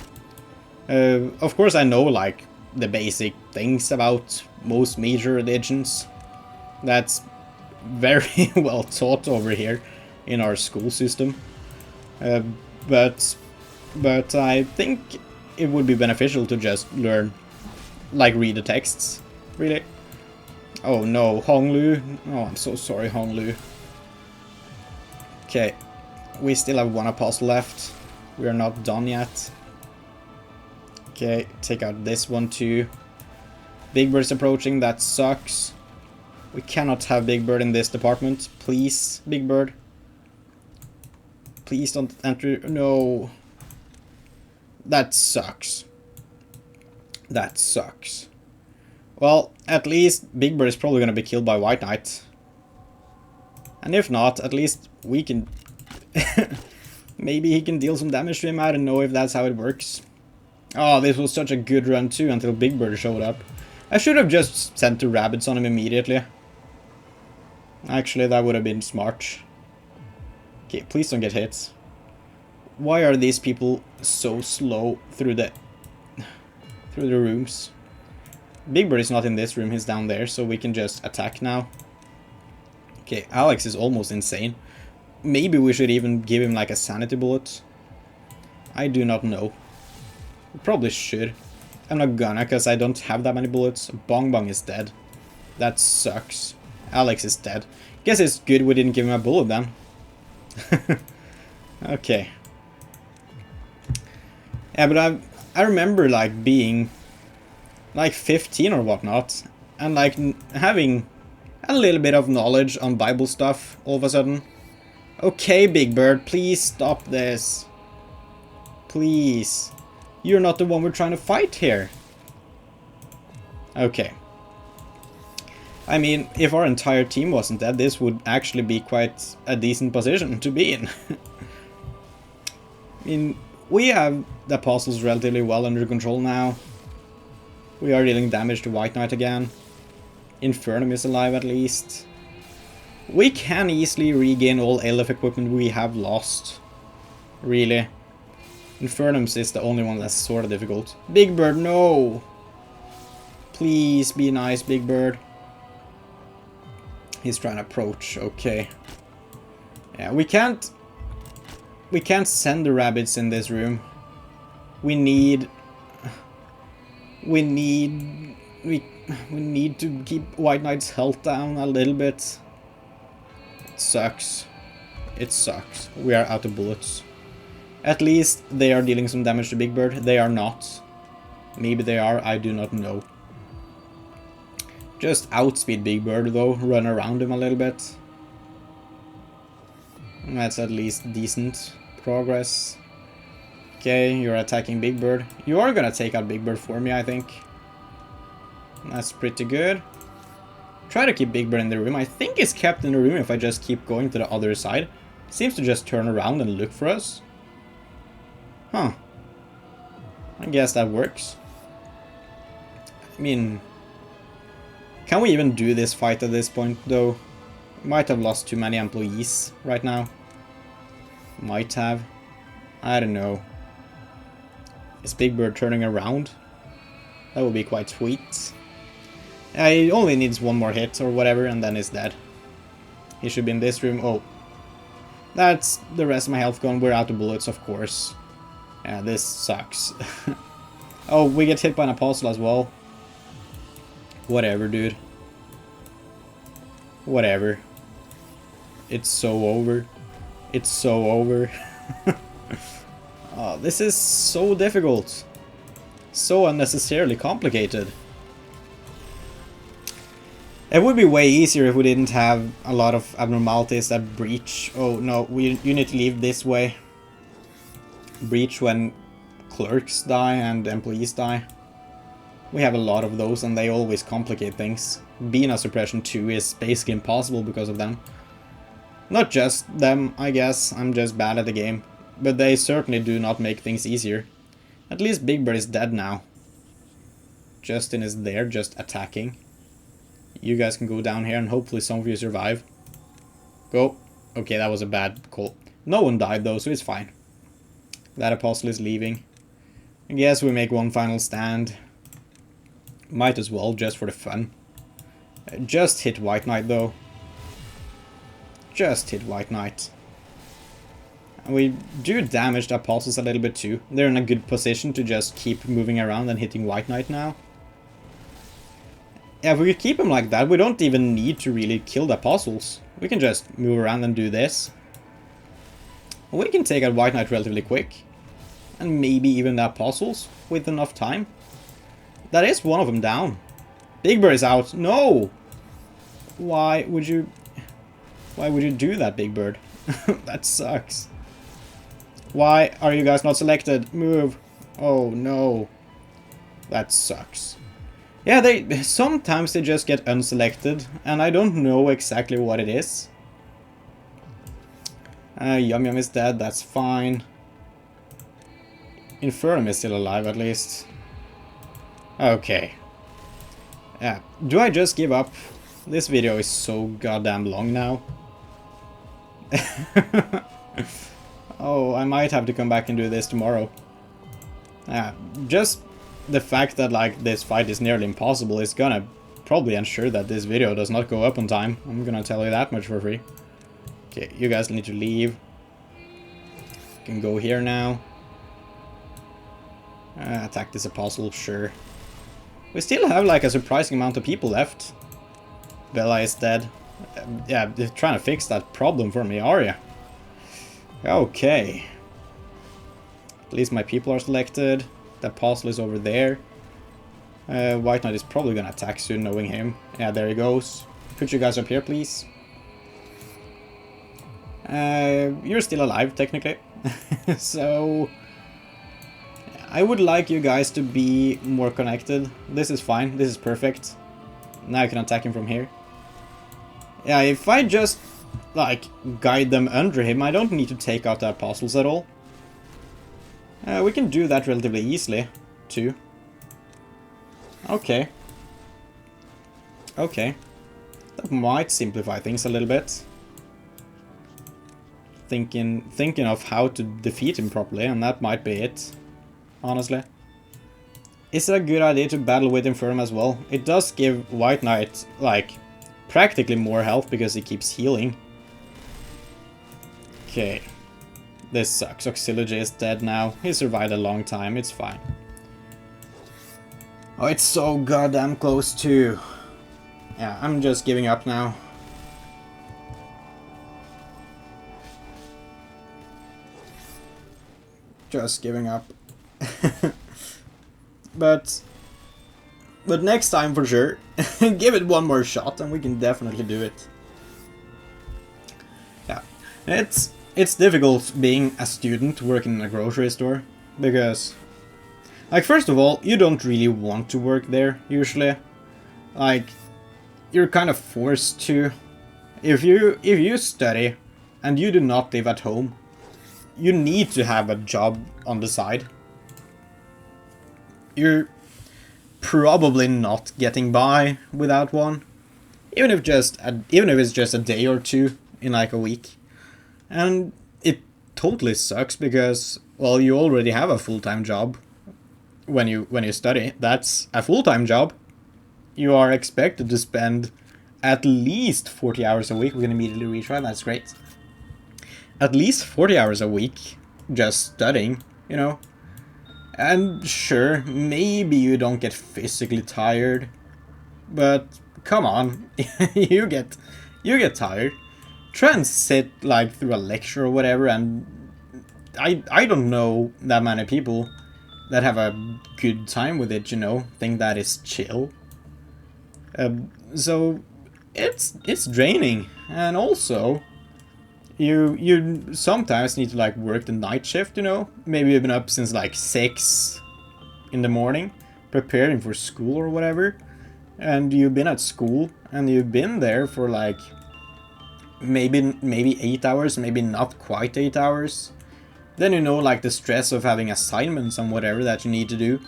Of course I know like the basic things about most major religions. That's very well taught over here in our school system. But I think it would be beneficial to just learn, like read the texts, really. Oh no, Honglu. Oh, I'm so sorry, Honglu. Okay, we still have one apostle left. We are not done yet. Okay, take out this one too. Big Bird's approaching, that sucks. We cannot have Big Bird in this department. Please, Big Bird. Please don't enter. No. That sucks. That sucks. Well, at least Big Bird is probably going to be killed by WhiteNight. And if not, at least we can... Maybe he can deal some damage to him. I don't know if that's how it works. Oh, this was such a good run too until Big Bird showed up. I should have just sent the rabbits on him immediately. Actually, that would have been smart. Okay, please don't get hit. Why are these people so slow through the rooms? Big Bird is not in this room, he's down there, so we can just attack now. Okay, Alex is almost insane. Maybe we should even give him like a sanity bullet. I do not know. We probably should. I'm not gonna, because I don't have that many bullets. Bong Bong is dead. That sucks. Alex is dead. Guess it's good we didn't give him a bullet then. Okay. Yeah, but I remember like being like 15 or whatnot, and like having a little bit of knowledge on Bible stuff all of a sudden. Okay, Big Bird, please stop this. Please. You're not the one we're trying to fight here. Okay. I mean, if our entire team wasn't dead, this would actually be quite a decent position to be in. I mean, we have the apostles relatively well under control now. We are dealing damage to WhiteNight again. Infernum is alive at least. We can easily regain all ALEPH equipment we have lost. Really. Infernums is the only one that's sort of difficult. Big Bird, no! Please be nice, Big Bird. He's trying to approach, okay. Yeah, we can't send the rabbits in this room. We need to keep WhiteNight's health down a little bit. It sucks. It sucks. We are out of bullets. At least they are dealing some damage to Big Bird. They are not. Maybe they are, I do not know. Just outspeed Big Bird though, run around him a little bit. That's at least decent progress. Okay, you're attacking Big Bird. You are gonna take out Big Bird for me, I think. That's pretty good. Try to keep Big Bird in the room. I think it's kept in the room if I just keep going to the other side. It seems to just turn around and look for us. Huh. I guess that works. I mean... Can we even do this fight at this point, though? Might have lost too many employees right now. Might have. I don't know. Is Big Bird turning around? That would be quite sweet. He only needs one more hit or whatever and then he's dead. He should be in this room. Oh. That's the rest of my health gone. We're out of bullets, of course. Yeah, this sucks. Oh, we get hit by an apostle as well. Whatever, dude. Whatever. It's so over. It's so over. Oh, this is so difficult. So unnecessarily complicated. It would be way easier if we didn't have a lot of abnormalities that breach. Oh no, you need to leave this way. Breach when clerks die and employees die. We have a lot of those and they always complicate things. Being a suppression 2 is basically impossible because of them. Not just them, I guess, I'm just bad at the game. But they certainly do not make things easier. At least Big Bird is dead now. Justin is there, just attacking. You guys can go down here and hopefully some of you survive. Go. Okay, that was a bad call. No one died though, so it's fine. That apostle is leaving. I guess we make one final stand. Might as well, just for the fun. Just hit WhiteNight though. Just hit WhiteNight. And we do damage the apostles a little bit too. They're in a good position to just keep moving around and hitting WhiteNight now. Yeah, if we keep them like that, we don't even need to really kill the apostles. We can just move around and do this. We can take out WhiteNight relatively quick. And maybe even the apostles with enough time. That is one of them down. Big Bird is out. No! Why would you do that, Big Bird? That sucks. Why are you guys not selected? Move. Oh no. That sucks. Yeah, sometimes they just get unselected, and I don't know exactly what it is. Yum Yum is dead, that's fine. Infernum is still alive at least. Okay. Yeah, do I just give up? This video is so goddamn long now. Oh, I might have to come back and do this tomorrow. Yeah, just the fact that like this fight is nearly impossible is gonna probably ensure that this video does not go up on time. I'm gonna tell you that much for free. Okay, you guys need to leave. You can go here now. Attack this apostle, sure. We still have like a surprising amount of people left. Bella is dead. Yeah, they're trying to fix that problem for me, are you? Okay. At least my people are selected. The apostle is over there. WhiteNight is probably gonna attack soon, knowing him. Yeah, there he goes. Put you guys up here, please. You're still alive, technically. So I would like you guys to be more connected. This is fine. This is perfect. Now I can attack him from here. Yeah, if I just, like, guide them under him, I don't need to take out the apostles at all. We can do that relatively easily, too. Okay. Okay. That might simplify things a little bit. Thinking of how to defeat him properly, and that might be it. Honestly. Is it a good idea to battle with Infernum as well? It does give WhiteNight, like, practically more health because he keeps healing. Okay. This sucks. Auxiliary is dead now. He survived a long time. It's fine. Oh, it's so goddamn close too. Yeah, I'm just giving up now. Just giving up. But next time for sure. Give it one more shot and we can definitely do it. Yeah. It's difficult being a student working in a grocery store because, like, first of all, you don't really want to work there usually. Like, you're kind of forced to. If you study and you do not live at home, you need to have a job on the side. You're probably not getting by without one, even if it's just a day or two in like a week. And it totally sucks because, well, you already have a full-time job when you study. That's a full-time job. You are expected to spend at least 40 hours a week. We can immediately retry, that's great. At least 40 hours a week just studying, you know. And sure, maybe you don't get physically tired, but come on, you get tired. Try and sit like through a lecture or whatever, and I don't know that many people that have a good time with it, you know, think that is chill. So it's draining, and also you sometimes need to like work the night shift, you know. Maybe you've been up since like 6 in the morning preparing for school or whatever, and you've been at school and you've been there for like maybe 8 hours, maybe not quite 8 hours. Then you know, like the stress of having assignments and whatever that you need to do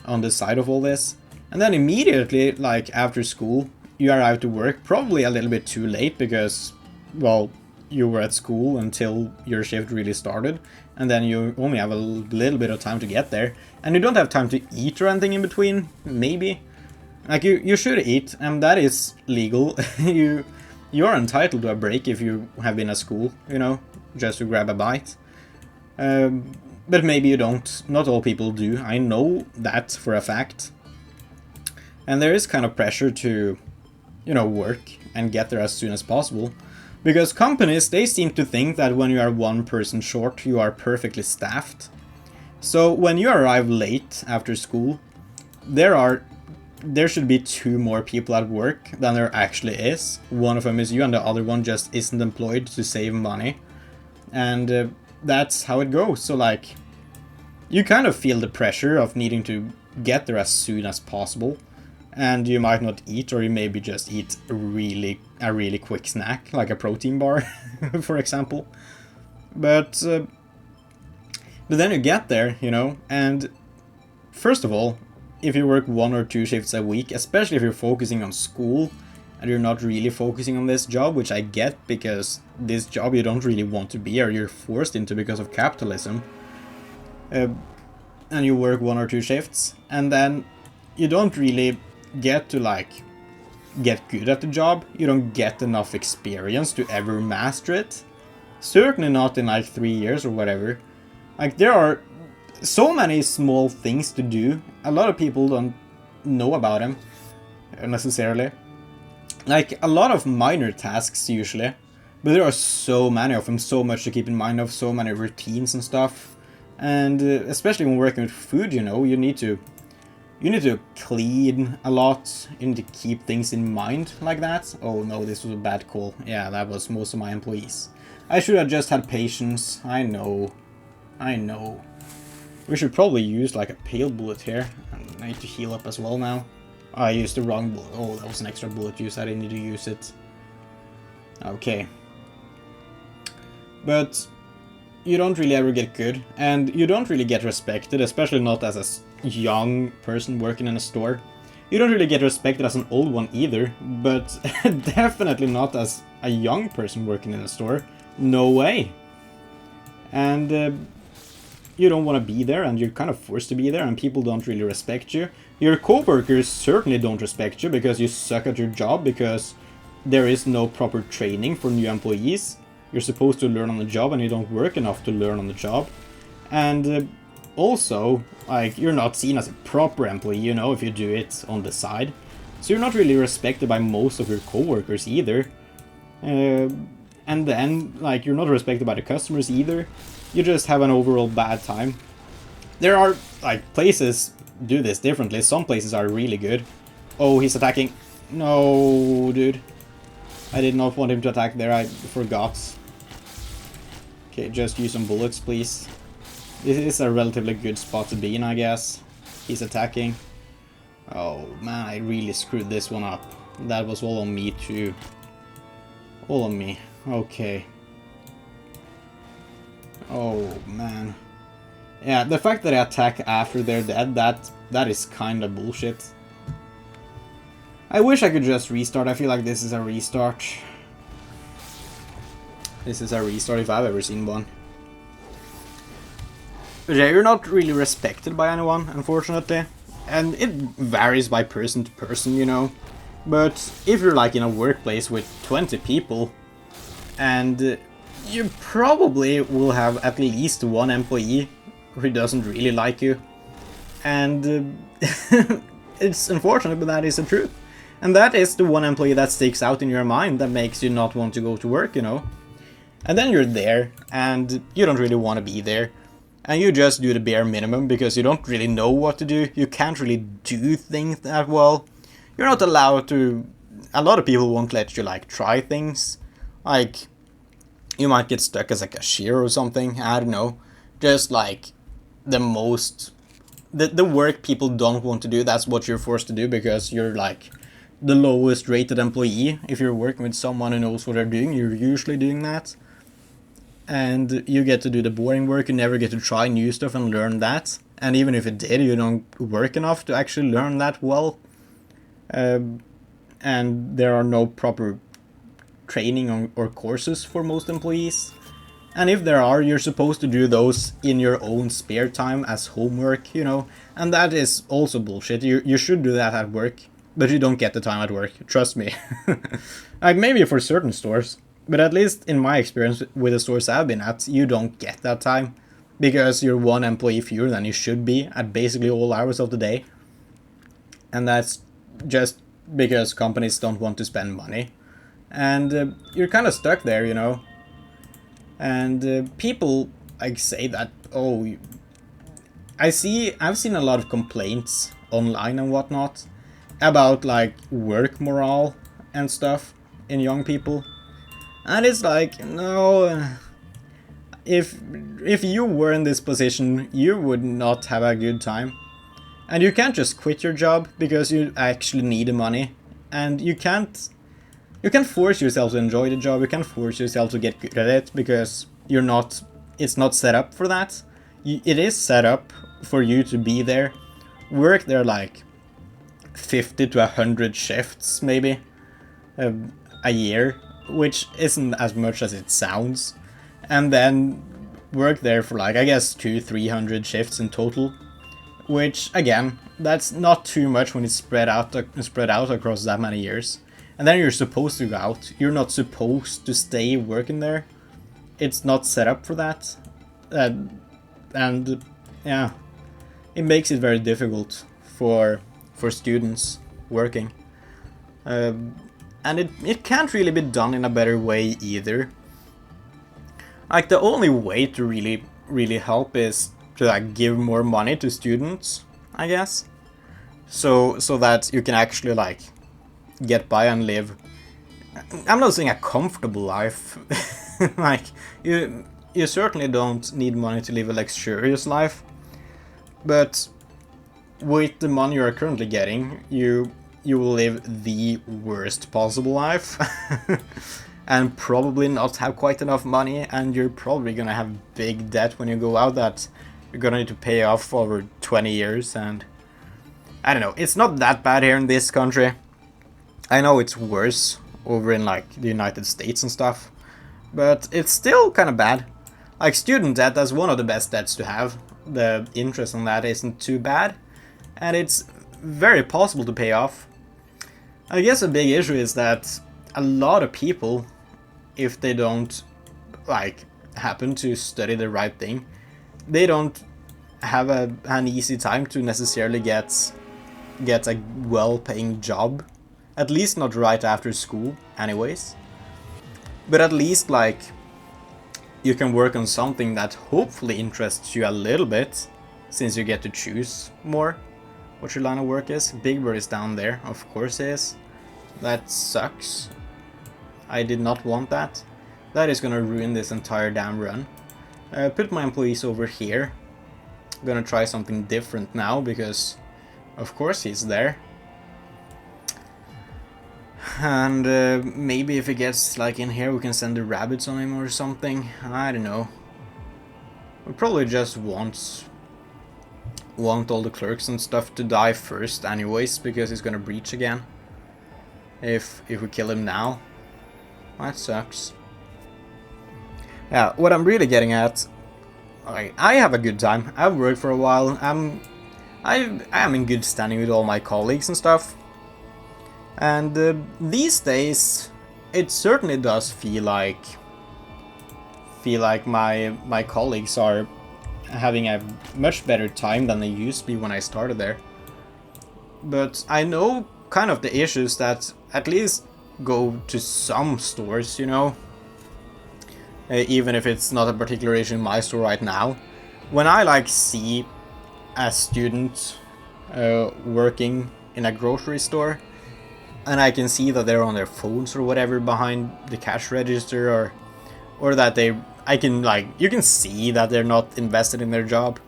on the side of all this. And then immediately, like after school, you are out to work, probably a little bit too late because, well, you were at school until your shift really started, and then you only have a little bit of time to get there, and you don't have time to eat or anything in between, maybe. Like, you should eat, and that is legal. You are entitled to a break if you have been at school, you know, just to grab a bite. But maybe you don't. Not all people do. I know that for a fact. And there is kind of pressure to, you know, work and get there as soon as possible. Because companies, they seem to think that when you are one person short, you are perfectly staffed. So when you arrive late after school, there should be 2 more people at work than there actually is. One of them is you and the other one just isn't employed to save money. And that's how it goes. So like, you kind of feel the pressure of needing to get there as soon as possible. And you might not eat, or you maybe just eat a really quick snack, like a protein bar, for example. But then you get there, you know, and first of all, if you work 1 or 2 shifts a week, especially if you're focusing on school, and you're not really focusing on this job, which I get, because this job you don't really want to be, or you're forced into because of capitalism, and you work 1 or 2 shifts, and then you don't really get to like get good at the job. You don't get enough experience to ever master it. Certainly not in like 3 years or whatever. Like, there are so many small things to do. A lot of people don't know about them necessarily. Like, a lot of minor tasks usually, but there are so many of them, so much to keep in mind of, so many routines and stuff. And especially when working with food, you know, you need to clean a lot, you need to keep things in mind like that. Oh no, this was a bad call. Yeah, that was most of my employees. I should have just had patience. I know. We should probably use like a pale bullet here. I need to heal up as well now. I used the wrong bullet. Oh, that was an extra bullet use. I didn't need to use it. Okay. But you don't really ever get good, and you don't really get respected, especially not as a young person working in a store. You don't really get respected as an old one either, but definitely not as a young person working in a store. No way. And you don't want to be there, and you're kind of forced to be there, and people don't really respect you. Your co-workers certainly don't respect you because you suck at your job, because there is no proper training for new employees. You're supposed to learn on the job, and you don't work enough to learn on the job. And also, like, you're not seen as a proper employee, you know, if you do it on the side. So you're not really respected by most of your co-workers either. And then, like, you're not respected by the customers either. You just have an overall bad time. There are, like, places do this differently. Some places are really good. Oh, he's attacking. No, dude. I did not want him to attack there. I forgot. Okay, just use some bullets, please. This is a relatively good spot to be in, I guess. He's attacking. Oh, man, I really screwed this one up. That was all on me, too. All on me. Okay. Oh, man. Yeah, the fact that they attack after they're dead, that is kinda bullshit. I wish I could just restart. I feel like this is a restart. This is a restart if I've ever seen one. But yeah, you're not really respected by anyone, unfortunately. And it varies by person to person, you know. But if you're like in a workplace with 20 people, and you probably will have at least one employee who doesn't really like you. And it's unfortunate, but that is the truth. And that is the one employee that sticks out in your mind that makes you not want to go to work, you know. And then you're there, and you don't really want to be there. And you just do the bare minimum because you don't really know what to do. You can't really do things that well. You're not allowed to a lot of people won't let you like try things. Like, you might get stuck as a cashier or something, I don't know. Just like the work people don't want to do, that's what you're forced to do because you're like the lowest rated employee. If you're working with someone who knows what they're doing, you're usually doing that. And you get to do the boring work, you never get to try new stuff and learn that. And even if you did, you don't work enough to actually learn that well. And there are no proper training or courses for most employees. And if there are, you're supposed to do those in your own spare time as homework, you know. And that is also bullshit. You should do that at work, but you don't get the time at work, trust me. Like, maybe for certain stores. But at least in my experience with the stores I've been at, you don't get that time. Because you're one employee fewer than you should be at basically all hours of the day. And that's just because companies don't want to spend money. And you're kind of stuck there, you know. And people like say that, oh, I've seen a lot of complaints online and whatnot about like work morale and stuff in young people. And it's like, no, if you were in this position, you would not have a good time. And you can't just quit your job because you actually need the money. And you can't force yourself to enjoy the job, you can't force yourself to get good at it because it's not set up for that. It is set up for you to be there, work there like 50 to 100 shifts maybe a year, which isn't as much as it sounds, and then work there for like, I guess 200-300 shifts in total, which again, that's not too much when it's spread out across that many years. And then you're supposed to go out. You're not supposed to stay working there. It's not set up for that. And yeah, it makes it very difficult for students working. And it can't really be done in a better way either. Like, the only way to really help is to like give more money to students, I guess. So that you can actually like get by and live, I'm not saying a comfortable life. Like, you certainly don't need money to live a luxurious life, but with the money you are currently getting, you will live the worst possible life. And probably not have quite enough money, and you're probably gonna have big debt when you go out that you're gonna need to pay off over 20 years, and I don't know, it's not that bad here in this country. I know it's worse over in like the United States and stuff, but it's still kind of bad. Like, student debt, that's one of the best debts to have. The interest on that isn't too bad, and it's very possible to pay off. I guess a big issue is that a lot of people, if they don't like happen to study the right thing, they don't have an easy time to necessarily get a well-paying job. At least not right after school anyways. But at least like you can work on something that hopefully interests you a little bit, since you get to choose more what your line of work is. Big Bird is down there, of course it is. That sucks. I did not want that. That is gonna ruin this entire damn run. Put my employees over here. I'm gonna try something different now because of course he's there. And maybe if he gets like in here, we can send the rabbits on him or something. I don't know. We probably just want all the clerks and stuff to die first anyways, because he's gonna breach again. If we kill him now. That sucks. Yeah, what I'm really getting at, I have a good time. I've worked for a while. I am in good standing with all my colleagues and stuff. And these days, it certainly does feel like my colleagues are having a much better time than they used to be when I started there. But I know kind of the issues that at least go to some stores, you know. Even if it's not a particular issue in my store right now. When I like see a student working in a grocery store, and I can see that they're on their phones or whatever behind the cash register, or that I can, like, you can see that they're not invested in their job.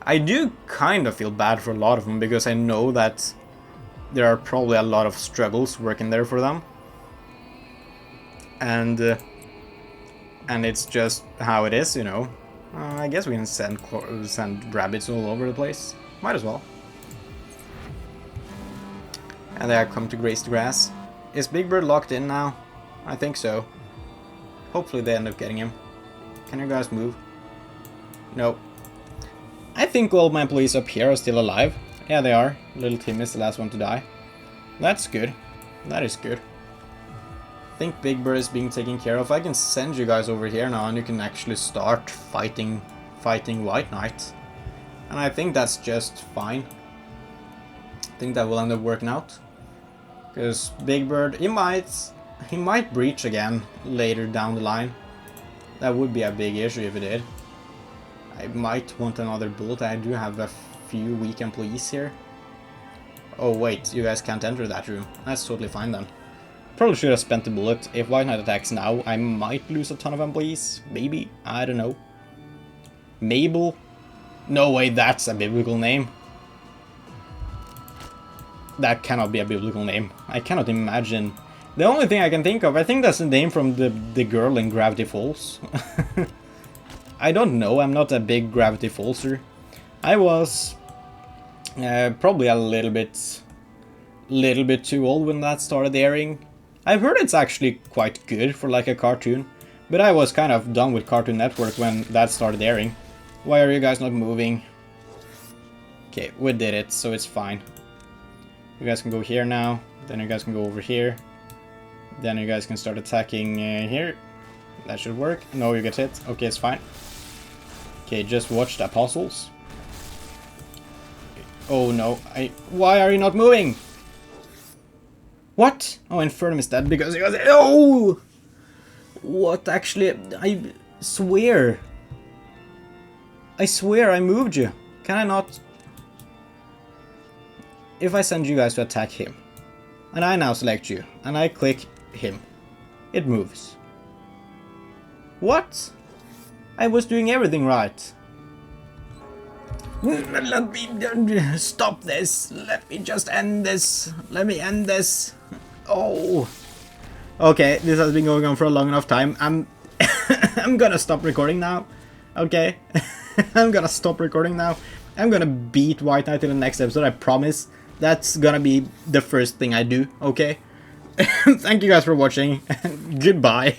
I do kind of feel bad for a lot of them, because I know that there are probably a lot of struggles working there for them. And it's just how it is, you know. I guess we can send rabbits all over the place. Might as well. And they have come to graze the grass. Is Big Bird locked in now? I think so. Hopefully they end up getting him. Can you guys move? No. I think all my employees up here are still alive. Yeah, they are. Little Tim is the last one to die. That's good. That is good. I think Big Bird is being taken care of. I can send you guys over here now and you can actually start fighting WhiteNight. And I think that's just fine. I think that will end up working out. Because Big Bird, he might breach again later down the line. That would be a big issue if it did. I might want another bullet. I do have a few weak employees here. Oh wait, you guys can't enter that room. That's totally fine then. Probably should have spent the bullet. If WhiteNight attacks now, I might lose a ton of employees. Maybe. I don't know. Mabel? No way, that's a biblical name. That cannot be a biblical name. I cannot imagine. The only thing I can think of, I think that's the name from the girl in Gravity Falls. I don't know, I'm not a big Gravity Fallser. I was probably a little bit too old when that started airing. I've heard it's actually quite good for like a cartoon, but I was kind of done with Cartoon Network when that started airing. Why are you guys not moving? Okay, we did it, so it's fine. You guys can go here now, then you guys can go over here. Then you guys can start attacking here. That should work. No, you get hit. Okay, it's fine. Okay, just watch the apostles. Oh no, why are you not moving? What? Oh, Infernum is dead because he was... Oh! What, actually? I swear I moved you. Can I not? If I send you guys to attack him, and I now select you, and I click him, it moves. What? I was doing everything right. Let me stop this. Let me just end this. Let me end this. Oh. Okay, this has been going on for a long enough time. I'm gonna stop recording now. Okay. I'm gonna stop recording now. I'm gonna beat WhiteNight in the next episode, I promise. That's gonna be the first thing I do, okay? Thank you guys for watching. Goodbye.